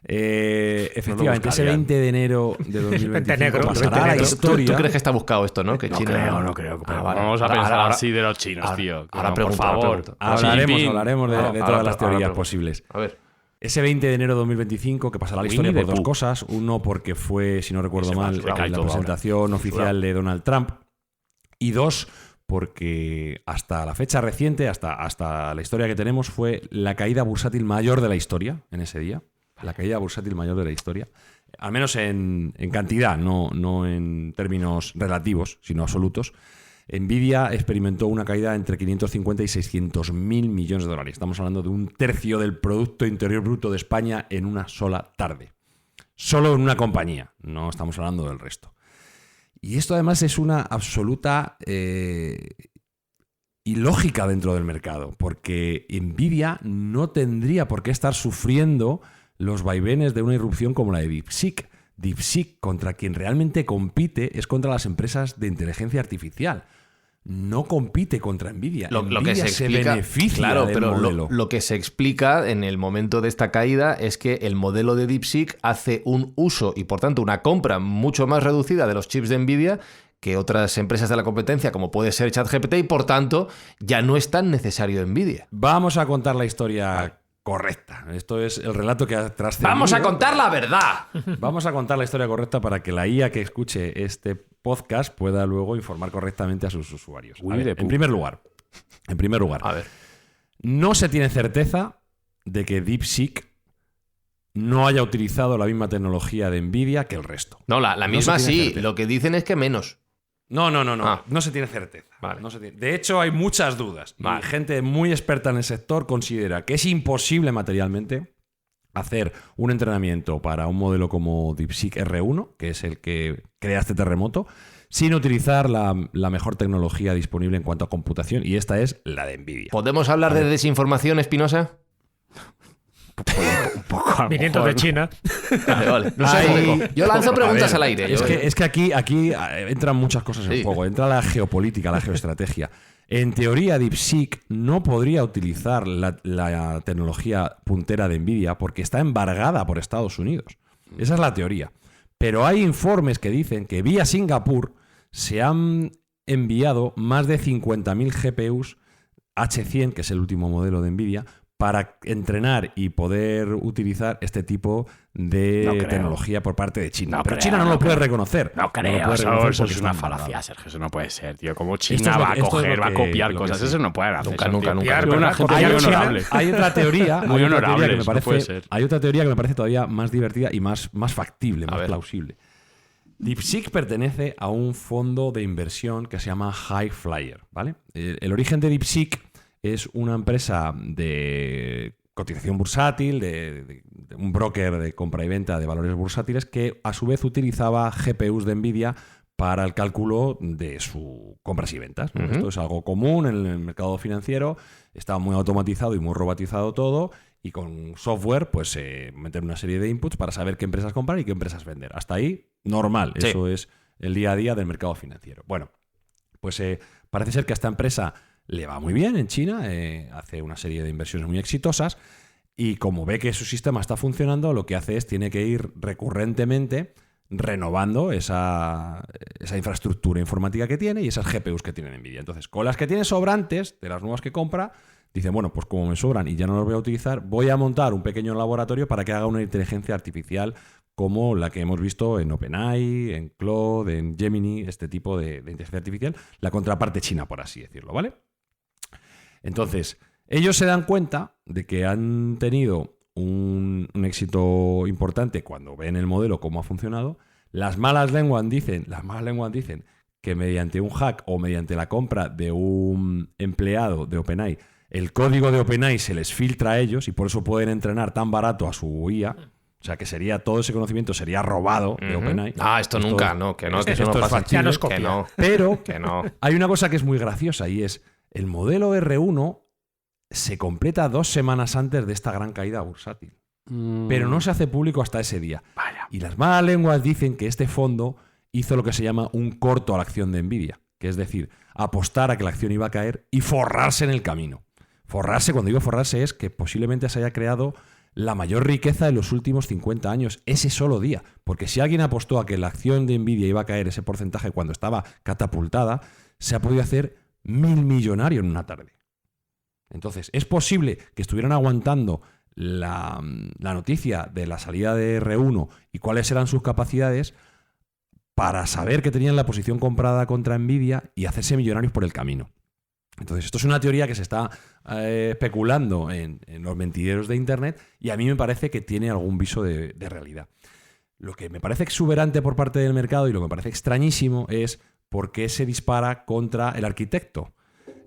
Efectivamente, ese 20 de enero de 2025 pasará a la historia. ¿Tú crees que está buscado esto, no? Que China... No creo. Pero vale. Vamos a pensar así de los chinos, tío. Ahora por favor. Hablaremos de todas las teorías posibles. A ver. Ese 20 de enero de 2025 que pasará a la historia por dos cosas. Uno, porque fue, si no recuerdo mal, la presentación oficial de Donald Trump. Y dos, porque hasta la fecha reciente, hasta la historia que tenemos, fue la caída bursátil mayor de la historia en ese día. La caída bursátil mayor de la historia. Al menos en cantidad, no en términos relativos, sino absolutos. Nvidia experimentó una caída entre 550 y 600.000 millones de dólares. Estamos hablando de un tercio del Producto Interior Bruto de España en una sola tarde. Solo en una compañía, no estamos hablando del resto. Y esto además es una absoluta ilógica dentro del mercado, porque Nvidia no tendría por qué estar sufriendo los vaivenes de una irrupción como la de DeepSeek. DeepSeek, contra quien realmente compite, es contra las empresas de inteligencia artificial. No compite contra Nvidia. Lo que se explica, beneficia claro, del pero modelo. lo que se explica en el momento de esta caída es que el modelo de DeepSeek hace un uso y, por tanto, una compra mucho más reducida de los chips de Nvidia que otras empresas de la competencia, como puede ser ChatGPT, y, por tanto, ya no es tan necesario Nvidia. Vamos a contar la historia correcta. Esto es el relato que ha trascendido. ¡Vamos a contar la verdad! Vamos a contar la historia correcta para que la IA que escuche este podcast pueda luego informar correctamente a sus usuarios. A ver, en primer lugar, a ver, no se tiene certeza de que DeepSeek no haya utilizado la misma tecnología de Nvidia que el resto. No, la misma sí. certeza. Lo que dicen es que menos. No. Ah. No se tiene certeza. Vale. No se tiene. De hecho, hay muchas dudas. Vale. Y gente muy experta en el sector considera que es imposible materialmente hacer un entrenamiento para un modelo como DeepSeek R1, que es el que crea este terremoto, sin utilizar la mejor tecnología disponible en cuanto a computación, y esta es la de Nvidia. ¿Podemos hablar de desinformación, Espinosa? Un poco. Viniendo de China. Vale. No sé, yo lanzo preguntas al aire. Es que aquí entran muchas cosas en juego. Entra la geopolítica, la geoestrategia. En teoría, DeepSeek no podría utilizar la tecnología puntera de Nvidia porque está embargada por Estados Unidos. Esa es la teoría. Pero hay informes que dicen que vía Singapur se han enviado más de 50.000 GPUs H100, que es el último modelo de Nvidia, para entrenar y poder utilizar este tipo de tecnología por parte de China. Pero China no lo puede reconocer. No creo, eso es una falacia, Sergio. Eso no puede ser, tío. Como China va a copiar cosas, eso no puede hacer. Nunca. Una gente muy honorable. Hay otra teoría, muy honorable, que me parece, hay otra teoría que me parece todavía más divertida y más factible, más plausible. DeepSeek pertenece a un fondo de inversión que se llama High Flyer, ¿vale? El origen de DeepSeek es una empresa de cotización bursátil, de un broker de compra y venta de valores bursátiles que a su vez utilizaba GPUs de Nvidia para el cálculo de sus compras y ventas, ¿no? Esto es algo común en el mercado financiero, está muy automatizado y muy robotizado todo, y con software pues meter una serie de inputs para saber qué empresas comprar y qué empresas vender. Hasta ahí, normal, sí. Eso es el día a día del mercado financiero. Bueno, pues parece ser que a esta empresa le va muy bien en China, hace una serie de inversiones muy exitosas y como ve que su sistema está funcionando, lo que hace es tiene que ir recurrentemente renovando esa infraestructura informática que tiene y esas GPUs que tiene NVIDIA. Entonces, con las que tiene sobrantes de las nuevas que compra, dice, bueno, pues como me sobran y ya no las voy a utilizar, voy a montar un pequeño laboratorio para que haga una inteligencia artificial como la que hemos visto en OpenAI, en Claude, en Gemini, este tipo de inteligencia artificial, la contraparte china, por así decirlo, ¿vale? Entonces, ellos se dan cuenta de que han tenido un éxito importante cuando ven el modelo, cómo ha funcionado. Las malas lenguas dicen que mediante un hack o mediante la compra de un empleado de OpenAI, el código de OpenAI se les filtra a ellos y por eso pueden entrenar tan barato a su IA. O sea, que todo ese conocimiento sería robado de OpenAI. Esto nunca, no, que no, que eso no pasa. Ya nos que copia. no. Pero Que no. hay una cosa que es muy graciosa y es el modelo R1 se completa 2 semanas antes de esta gran caída bursátil. Pero no se hace público hasta ese día. Vaya. Y las malas lenguas dicen que este fondo hizo lo que se llama un corto a la acción de NVIDIA, que es decir, apostar a que la acción iba a caer y forrarse en el camino. Forrarse, cuando digo forrarse, es que posiblemente se haya creado la mayor riqueza de los últimos 50 años ese solo día. Porque si alguien apostó a que la acción de NVIDIA iba a caer ese porcentaje cuando estaba catapultada, se ha podido hacer 1.000 millonario en una tarde. Entonces, es posible que estuvieran aguantando la noticia de la salida de R1 y cuáles eran sus capacidades para saber que tenían la posición comprada contra NVIDIA y hacerse millonarios por el camino. Entonces, esto es una teoría que se está especulando en los mentideros de Internet y a mí me parece que tiene algún viso de realidad. Lo que me parece exuberante por parte del mercado y lo que me parece extrañísimo es por qué se dispara contra el arquitecto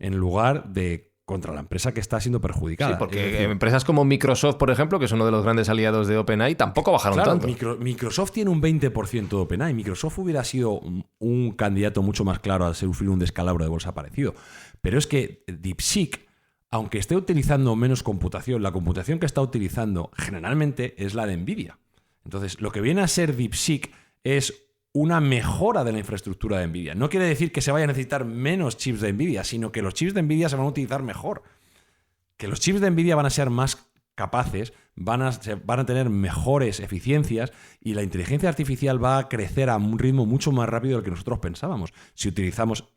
en lugar de contra la empresa que está siendo perjudicada. Sí, porque Es decir, empresas como Microsoft, por ejemplo, que es uno de los grandes aliados de OpenAI, tampoco bajaron claro, tanto. Microsoft tiene un 20% de OpenAI. Microsoft hubiera sido un candidato mucho más claro a sufrir un descalabro de bolsa parecido. Pero es que DeepSeek, aunque esté utilizando menos computación, la computación que está utilizando generalmente es la de NVIDIA. Entonces, lo que viene a ser DeepSeek es una mejora de la infraestructura de NVIDIA. No quiere decir que se vaya a necesitar menos chips de NVIDIA, sino que los chips de NVIDIA se van a utilizar mejor. Que los chips de NVIDIA van a ser más capaces, van a tener mejores eficiencias y la inteligencia artificial va a crecer a un ritmo mucho más rápido del que nosotros pensábamos. Si utilizamos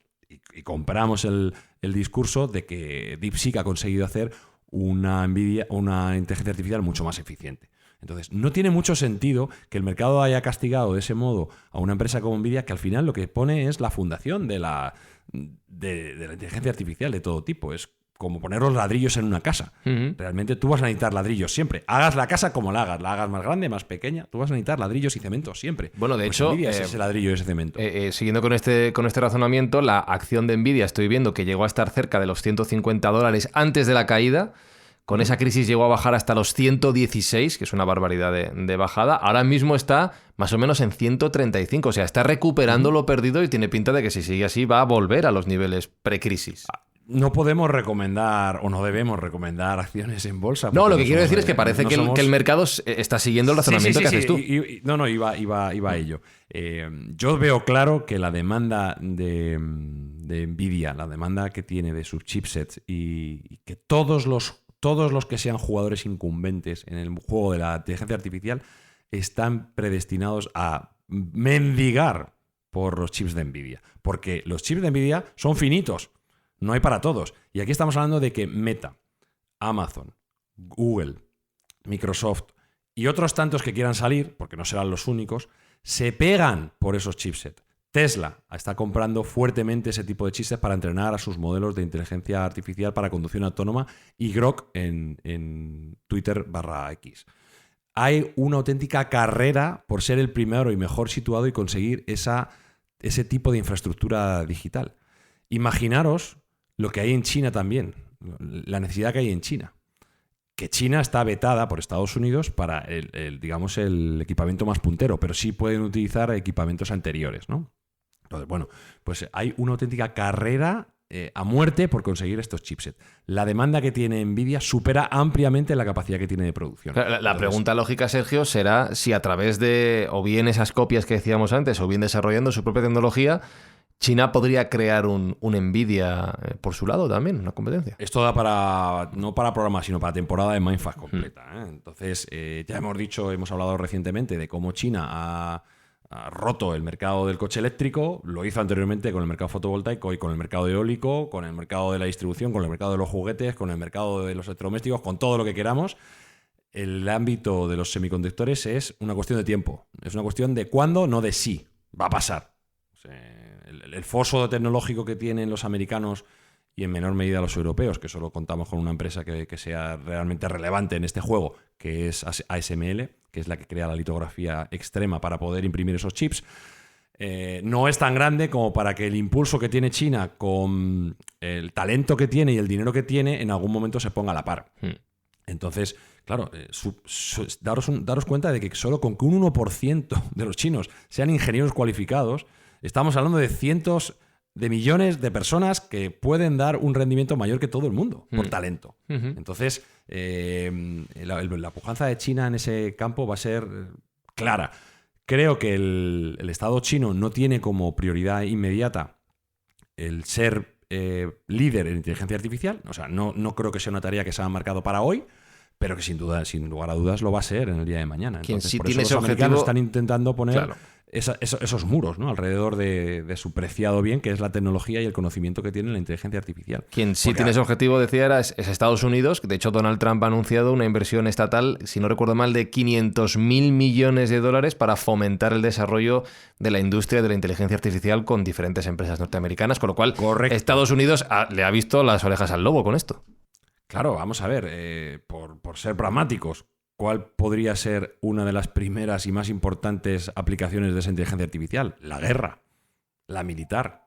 y compramos el discurso de que DeepSeek ha conseguido hacer una inteligencia artificial mucho más eficiente. Entonces, no tiene mucho sentido que el mercado haya castigado de ese modo a una empresa como NVIDIA, que al final lo que pone es la fundación de la inteligencia artificial de todo tipo. Es como poner los ladrillos en una casa. Realmente tú vas a necesitar ladrillos siempre. Hagas la casa como la hagas más grande, más pequeña, tú vas a necesitar ladrillos y cemento siempre. Bueno, de Pues hecho, NVIDIA es ese ladrillo y ese cemento. Siguiendo con este razonamiento, la acción de NVIDIA estoy viendo que llegó a estar cerca de los $150 antes de la caída. Con esa crisis llegó a bajar hasta los 116, que es una barbaridad de bajada. Ahora mismo está más o menos en 135. O sea, está recuperando lo perdido y tiene pinta de que si sigue así va a volver a los niveles precrisis. No podemos recomendar o no debemos recomendar acciones en bolsa. No, lo que no quiero somos, decir es que parece que el mercado está siguiendo el razonamiento que haces tú. No, iba a ello. Yo veo claro que la demanda de NVIDIA, la demanda que tiene de sus chipsets y que todos los que sean jugadores incumbentes en el juego de la inteligencia artificial están predestinados a mendigar por los chips de NVIDIA. Porque los chips de NVIDIA son finitos. No hay para todos. Y aquí estamos hablando de que Meta, Amazon, Google, Microsoft y otros tantos que quieran salir, porque no serán los únicos, se pegan por esos chipsets. Tesla está comprando fuertemente ese tipo de chipsets para entrenar a sus modelos de inteligencia artificial para conducción autónoma y Grok en Twitter/X. Hay una auténtica carrera por ser el primero y mejor situado y conseguir ese tipo de infraestructura digital. Imaginaros lo que hay en China también, la necesidad que hay en China. Que China está vetada por Estados Unidos para el equipamiento más puntero, pero sí pueden utilizar equipamientos anteriores, ¿no? Entonces, bueno, pues hay una auténtica carrera a muerte por conseguir estos chipsets. La demanda que tiene Nvidia supera ampliamente la capacidad que tiene de producción. La pregunta lógica, Sergio, será si a través de o bien esas copias que decíamos antes o bien desarrollando su propia tecnología, China podría crear un Nvidia por su lado también, una competencia. Esto da no para programa, sino para temporada de Mindfuck completa. Entonces, ya hemos hablado recientemente de cómo China ha roto el mercado del coche eléctrico, lo hizo anteriormente con el mercado fotovoltaico y con el mercado eólico, con el mercado de la distribución, con el mercado de los juguetes, con el mercado de los electrodomésticos, con todo lo que queramos. El ámbito de los semiconductores es una cuestión de tiempo, es una cuestión de cuándo, no de si. Va a pasar. O sea, el foso tecnológico que tienen los americanos y en menor medida los europeos, que solo contamos con una empresa que sea realmente relevante en este juego, que es ASML, que es la que crea la litografía extrema para poder imprimir esos chips, no es tan grande como para que el impulso que tiene China con el talento que tiene y el dinero que tiene en algún momento se ponga a la par. Entonces, claro, daros cuenta de que solo con que un 1% de los chinos sean ingenieros cualificados, estamos hablando de cientos de millones de personas que pueden dar un rendimiento mayor que todo el mundo por talento. Entonces, la pujanza de China en ese campo va a ser clara. Creo que el Estado chino no tiene como prioridad inmediata el ser líder en inteligencia artificial. O sea, no creo que sea una tarea que se haya marcado para hoy, pero que sin lugar a dudas lo va a ser en el día de mañana. Entonces, sí por tiene eso los ese americanos objetivo, están intentando poner... Claro. Esos muros, ¿no? Alrededor de su preciado bien, que es la tecnología y el conocimiento que tiene la inteligencia artificial. Quien sí tiene ese objetivo, decía, es Estados Unidos. De hecho, Donald Trump ha anunciado una inversión estatal, si no recuerdo mal, de 500.000 millones de dólares para fomentar el desarrollo de la industria de la inteligencia artificial con diferentes empresas norteamericanas, con lo cual Estados Unidos le ha visto las orejas al lobo con esto. Claro, vamos a ver, por ser pragmáticos, ¿cuál podría ser una de las primeras y más importantes aplicaciones de esa inteligencia artificial? La guerra, la militar.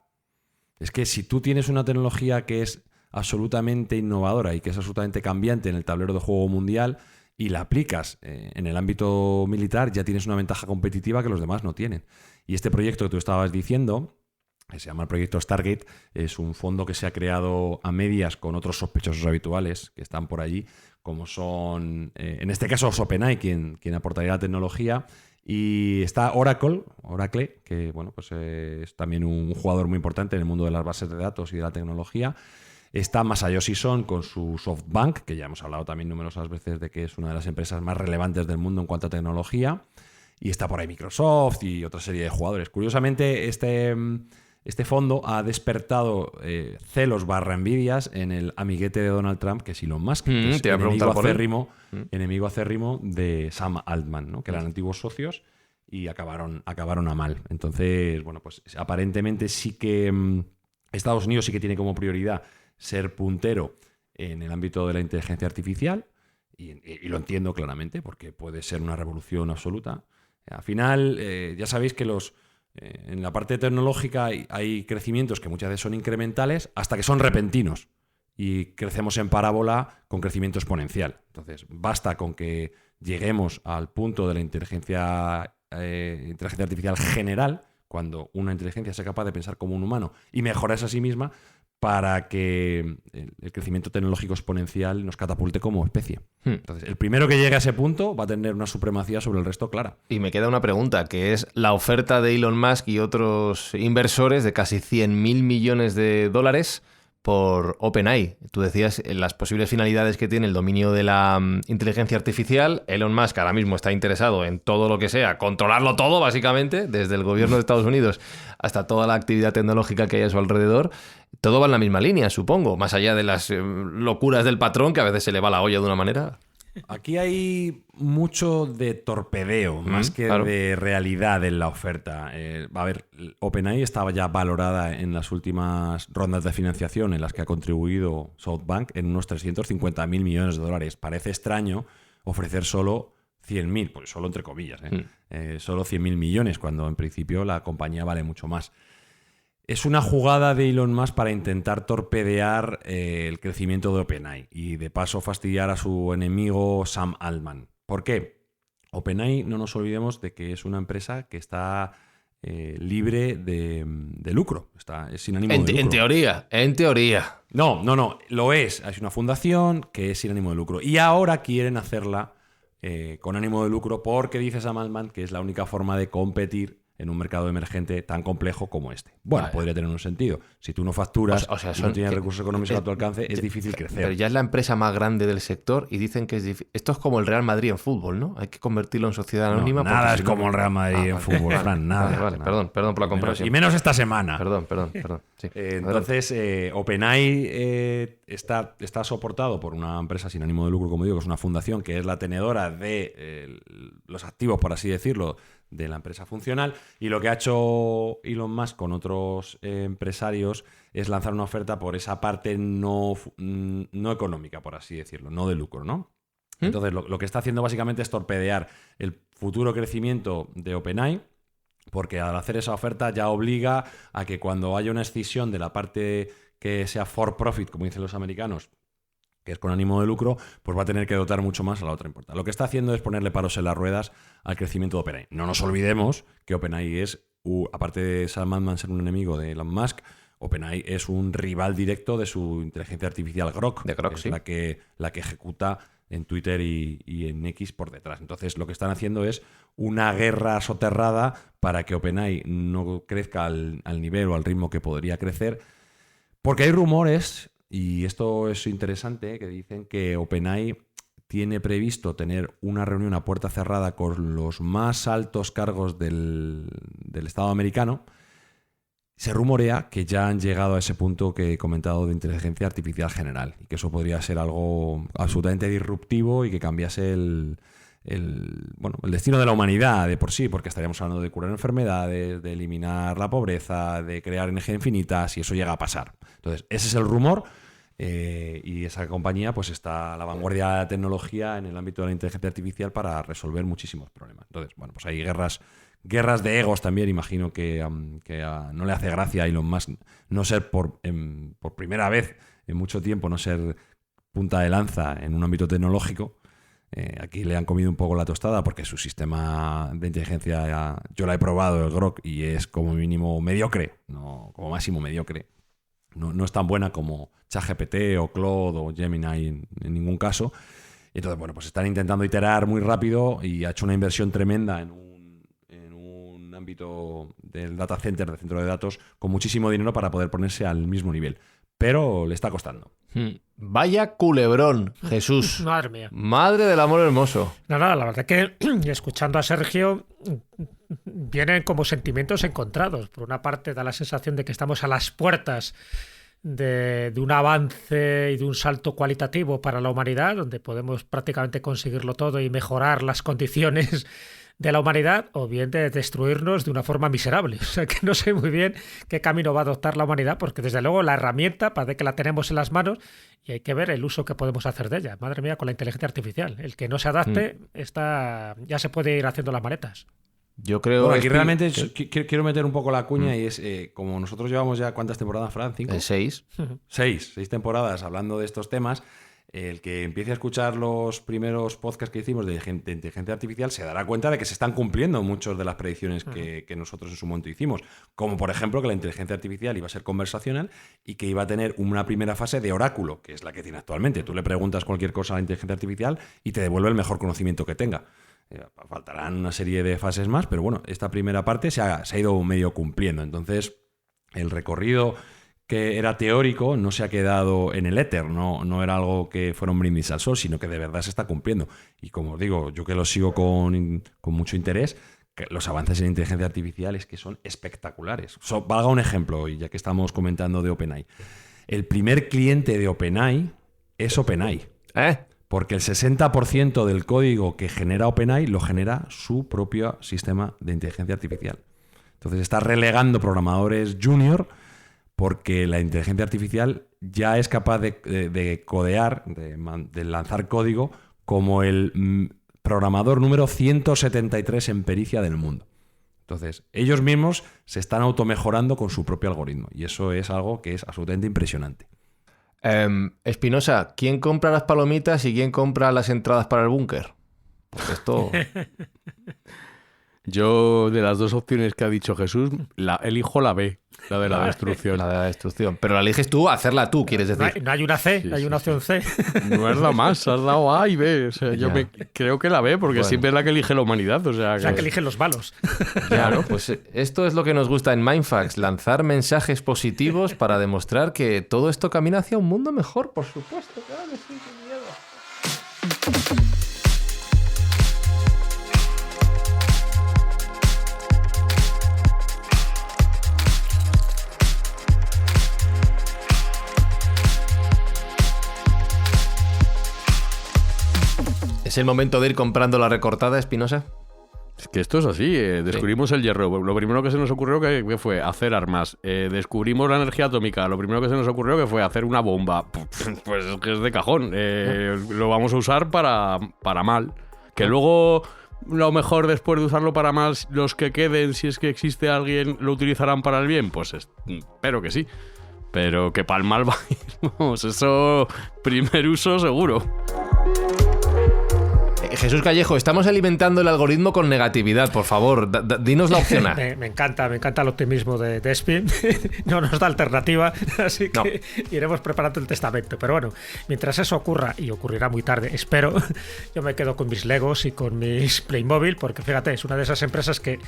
Es que si tú tienes una tecnología que es absolutamente innovadora y que es absolutamente cambiante en el tablero de juego mundial y la aplicas en el ámbito militar, ya tienes una ventaja competitiva que los demás no tienen. Y este proyecto que tú estabas diciendo, que se llama el proyecto Stargate, es un fondo que se ha creado a medias con otros sospechosos habituales que están por allí, como son, en este caso, OpenAI, quien aportaría la tecnología, y está Oracle, que bueno, pues es también un jugador muy importante en el mundo de las bases de datos y de la tecnología. Está Masayoshi Son con su SoftBank, que ya hemos hablado también numerosas veces de que es una de las empresas más relevantes del mundo en cuanto a tecnología. Y está por ahí Microsoft y otra serie de jugadores. Curiosamente, este fondo ha despertado celos / envidias en el amiguete de Donald Trump, que es Elon Musk, que es enemigo acérrimo de Sam Altman, ¿no? Que eran antiguos socios y acabaron a mal. Entonces, bueno, pues aparentemente sí que Estados Unidos sí que tiene como prioridad ser puntero en el ámbito de la inteligencia artificial y lo entiendo claramente porque puede ser una revolución absoluta. Al final, ya sabéis que en la parte tecnológica hay crecimientos que muchas veces son incrementales hasta que son repentinos y crecemos en parábola con crecimiento exponencial. Entonces, basta con que lleguemos al punto de la inteligencia artificial general, cuando una inteligencia sea capaz de pensar como un humano y mejorarse a sí misma, para que el crecimiento tecnológico exponencial nos catapulte como especie. Entonces, el primero que llegue a ese punto va a tener una supremacía sobre el resto clara. Y me queda una pregunta, que es la oferta de Elon Musk y otros inversores de casi 100.000 millones de dólares por OpenAI. Tú decías las posibles finalidades que tiene el dominio de la inteligencia artificial. Elon Musk ahora mismo está interesado en todo lo que sea, controlarlo todo, básicamente, desde el gobierno de Estados Unidos hasta toda la actividad tecnológica que hay a su alrededor. Todo va en la misma línea, supongo, más allá de las locuras del patrón, que a veces se le va la olla de una manera. Aquí hay mucho de torpedeo, más que claro, de realidad en la oferta. A ver, OpenAI estaba ya valorada en las últimas rondas de financiación en las que ha contribuido SoftBank en unos 350.000 millones de dólares. Parece extraño ofrecer solo 100.000, pues solo entre comillas, solo 100.000 millones, cuando en principio la compañía vale mucho más. Es una jugada de Elon Musk para intentar torpedear el crecimiento de OpenAI y de paso fastidiar a su enemigo Sam Altman. ¿Por qué? OpenAI, no nos olvidemos de que es una empresa que está libre de lucro. Es sin ánimo de lucro. En teoría. No, lo es. Es una fundación que es sin ánimo de lucro. Y ahora quieren hacerla con ánimo de lucro porque dice Sam Altman que es la única forma de competir en un mercado emergente tan complejo como este. Bueno, podría tener un sentido. Si tú no facturas y no tienes recursos económicos a tu alcance, es difícil crecer. Pero ya es la empresa más grande del sector y dicen que es difícil. Esto es como el Real Madrid en fútbol, ¿no? Hay que convertirlo en sociedad anónima. Nada es como el Real Madrid en fútbol, Fran, nada. Vale, perdón por la comparación. Y menos esta semana. Perdón. Sí. Entonces, OpenAI está soportado por una empresa sin ánimo de lucro, como digo, que es una fundación que es la tenedora de los activos, por así decirlo, de la empresa funcional, y lo que ha hecho Elon Musk con otros empresarios es lanzar una oferta por esa parte no económica, por así decirlo, no de lucro, ¿no? Entonces, lo que está haciendo básicamente es torpedear el futuro crecimiento de OpenAI, porque al hacer esa oferta ya obliga a que cuando haya una escisión de la parte que sea for profit, como dicen los americanos, que es con ánimo de lucro, pues va a tener que dotar mucho más a la otra importa. Lo que está haciendo es ponerle paros en las ruedas al crecimiento de OpenAI. No nos olvidemos que OpenAI es, aparte de Sam Altman ser un enemigo de Elon Musk, OpenAI es un rival directo de su inteligencia artificial Grok, que es la que ejecuta en Twitter y en X por detrás. Entonces, lo que están haciendo es una guerra soterrada para que OpenAI no crezca al nivel o al ritmo que podría crecer, porque hay rumores, y esto es interesante, que dicen que OpenAI tiene previsto tener una reunión a puerta cerrada con los más altos cargos del Estado americano. Se rumorea que ya han llegado a ese punto que he comentado de inteligencia artificial general, y que eso podría ser algo absolutamente disruptivo y que cambiase el destino de la humanidad de por sí, porque estaríamos hablando de curar enfermedades, de eliminar la pobreza, de crear energía infinita, si eso llega a pasar. Entonces, ese es el rumor. Y esa compañía pues está a la vanguardia de la tecnología en el ámbito de la inteligencia artificial para resolver muchísimos problemas. Entonces, bueno, pues hay guerras de egos también. Imagino que no le hace gracia a Elon Musk no ser por primera vez en mucho tiempo, no ser punta de lanza en un ámbito tecnológico. Aquí le han comido un poco la tostada porque su sistema de inteligencia, yo la he probado, el Grok, y es como mínimo mediocre, no, como máximo mediocre. No es tan buena como ChatGPT o Claude o Gemini en ningún caso. Entonces, bueno, pues están intentando iterar muy rápido y ha hecho una inversión tremenda en un ámbito del data center, del centro de datos, con muchísimo dinero para poder ponerse al mismo nivel. Pero le está costando. Vaya culebrón, Jesús. Madre mía. Madre del amor hermoso. No, la verdad que escuchando a Sergio vienen como sentimientos encontrados. Por una parte da la sensación de que estamos a las puertas de un avance y de un salto cualitativo para la humanidad, donde podemos prácticamente conseguirlo todo y mejorar las condiciones de la humanidad, o bien de destruirnos de una forma miserable. O sea que no sé muy bien qué camino va a adoptar la humanidad, porque desde luego la herramienta parece que la tenemos en las manos y hay que ver el uso que podemos hacer de ella. Madre mía, con la inteligencia artificial. El que no se adapte ya se puede ir haciendo las maletas. Yo creo bueno, aquí realmente quiero meter un poco la cuña y es, como nosotros llevamos ya, ¿cuántas temporadas, Fran? ¿5? 6. 6 temporadas hablando de estos temas. El que empiece a escuchar los primeros podcasts que hicimos de inteligencia artificial se dará cuenta de que se están cumpliendo muchas de las predicciones que nosotros en su momento hicimos. Como por ejemplo que la inteligencia artificial iba a ser conversacional y que iba a tener una primera fase de oráculo, que es la que tiene actualmente. Tú le preguntas cualquier cosa a la inteligencia artificial y te devuelve el mejor conocimiento que tenga. Faltarán una serie de fases más, pero bueno, esta primera parte se ha ido medio cumpliendo. Entonces, el recorrido que era teórico no se ha quedado en el éter, no era algo que fuera un brindis al sol, sino que de verdad se está cumpliendo. Y como os digo, yo que lo sigo con mucho interés, que los avances en inteligencia artificial es que son espectaculares. Valga un ejemplo, y ya que estamos comentando de OpenAI. El primer cliente de OpenAI es OpenAI. Porque el 60% del código que genera OpenAI lo genera su propio sistema de inteligencia artificial. Entonces está relegando programadores junior porque la inteligencia artificial ya es capaz de codear, de lanzar código como el programador número 173 en pericia del mundo. Entonces, ellos mismos se están automejorando con su propio algoritmo y eso es algo que es absolutamente impresionante. Espinosa, ¿quién compra las palomitas y quién compra las entradas para el búnker? Porque esto... Yo, de las dos opciones que ha dicho Jesús, elijo la B, la de la destrucción. La de la destrucción. Pero la eliges tú, hacerla tú, quieres decir. No hay una C, hay una opción C. No has dado más, has dado A y B. O sea, yo creo que la B, porque siempre es la que elige la humanidad. O sea, que eligen los malos. Claro, pues esto es lo que nos gusta en Mindfax, lanzar mensajes positivos para demostrar que todo esto camina hacia un mundo mejor, por supuesto. Claro que sí, sin miedo. ¿Es el momento de ir comprando la recortada, Espinosa? Es que esto es así, descubrimos el hierro. Lo primero que se nos ocurrió que fue hacer armas. Descubrimos la energía atómica. Lo primero que se nos ocurrió que fue hacer una bomba. Pues es que es de cajón. Lo vamos a usar para mal. Que luego, lo mejor después de usarlo para mal, los que queden, si es que existe alguien, lo utilizarán para el bien. Pues espero que sí. Pero que para el mal va a ir. Vamos, eso, primer uso seguro. Jesús Callejo, estamos alimentando el algoritmo con negatividad, por favor, dinos la opción A. Me encanta el optimismo de Espi. No nos da alternativa, así que iremos preparando el testamento. Pero bueno, mientras eso ocurra, y ocurrirá muy tarde, espero, yo me quedo con mis Legos y con mis Playmobil, porque fíjate, es una de esas empresas que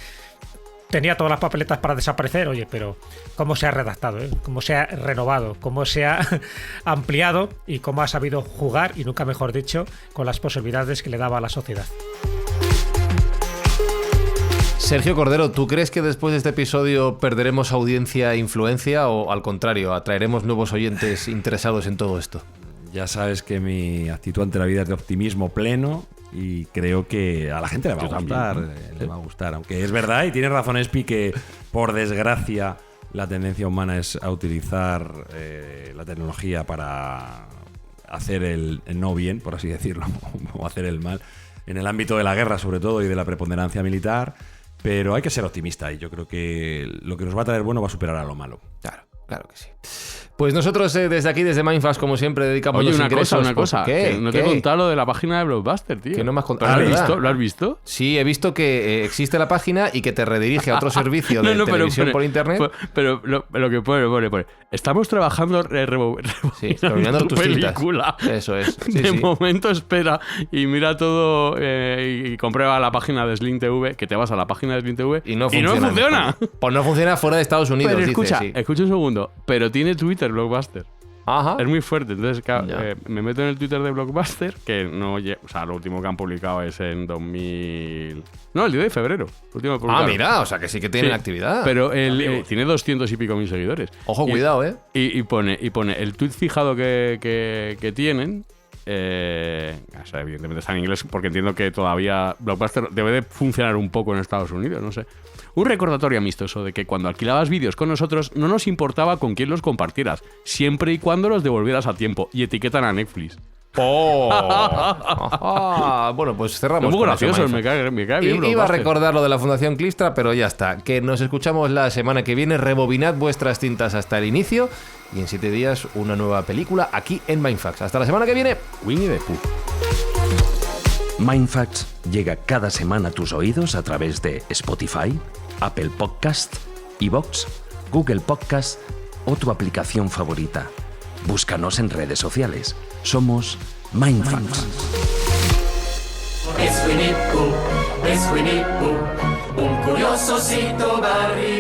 tenía todas las papeletas para desaparecer, oye, pero cómo se ha redactado, cómo se ha renovado, cómo se ha ampliado y cómo ha sabido jugar, y nunca mejor dicho, con las posibilidades que le daba a la sociedad. Sergio Cordero, ¿tú crees que después de este episodio perderemos audiencia e influencia o al contrario, atraeremos nuevos oyentes interesados en todo esto? Ya sabes que mi actitud ante la vida es de optimismo pleno. Y creo que a la gente le va a gustar, aunque es verdad, y tiene razón Espi, que por desgracia la tendencia humana es a utilizar la tecnología para hacer el no bien, por así decirlo, o hacer el mal, en el ámbito de la guerra sobre todo y de la preponderancia militar, pero hay que ser optimista y yo creo que lo que nos va a traer bueno va a superar a lo malo. Claro que sí. Pues nosotros desde aquí, desde Mindfax, como siempre, dedicamos los ingresos... Una cosa. ¿Qué? No te he contado lo de la página de Blockbuster, tío. Que no me has contado. ¿Lo has visto? Sí, he visto que existe la página y que te redirige a otro servicio de televisión por internet. Pero lo que pone. Estamos trabajando rebobinando tu película. Eso es. De momento espera y mira todo y comprueba la página de Sling TV, que te vas a la página de Sling TV y no funciona. Pues no funciona fuera de Estados Unidos. Pero escucha un segundo. Pero tiene Twitter Blockbuster. Ajá. Es muy fuerte. Entonces, me meto en el Twitter de Blockbuster, que no... O sea, lo último que han publicado es en 2000... No, el 10 de febrero. Mira, o sea, que sí que tienen actividad. Pero tiene 200 y pico mil seguidores. Ojo, cuidado, Y pone el tweet fijado que tienen... o sea, evidentemente está en inglés porque entiendo que todavía Blockbuster debe de funcionar un poco en Estados Unidos, no sé. Un recordatorio amistoso de que cuando alquilabas vídeos con nosotros no nos importaba con quién los compartieras, siempre y cuando los devolvieras a tiempo, y etiquetan a Netflix. Bueno, pues cerramos. Es muy gracioso, me cae bien. Iba a recordar lo de la Fundación Clistra, pero ya está. Que nos escuchamos la semana que viene. Rebobinad vuestras cintas hasta el inicio y en 7 días una nueva película aquí en Mindfax. Hasta la semana que viene. Winnie the Pooh. Mindfax llega cada semana a tus oídos a través de Spotify, Apple Podcast, iVoox, Google Podcast o tu aplicación favorita. Búscanos en redes sociales. Somos Mindfax. Es Winnie Pooh, un curiosito barrio.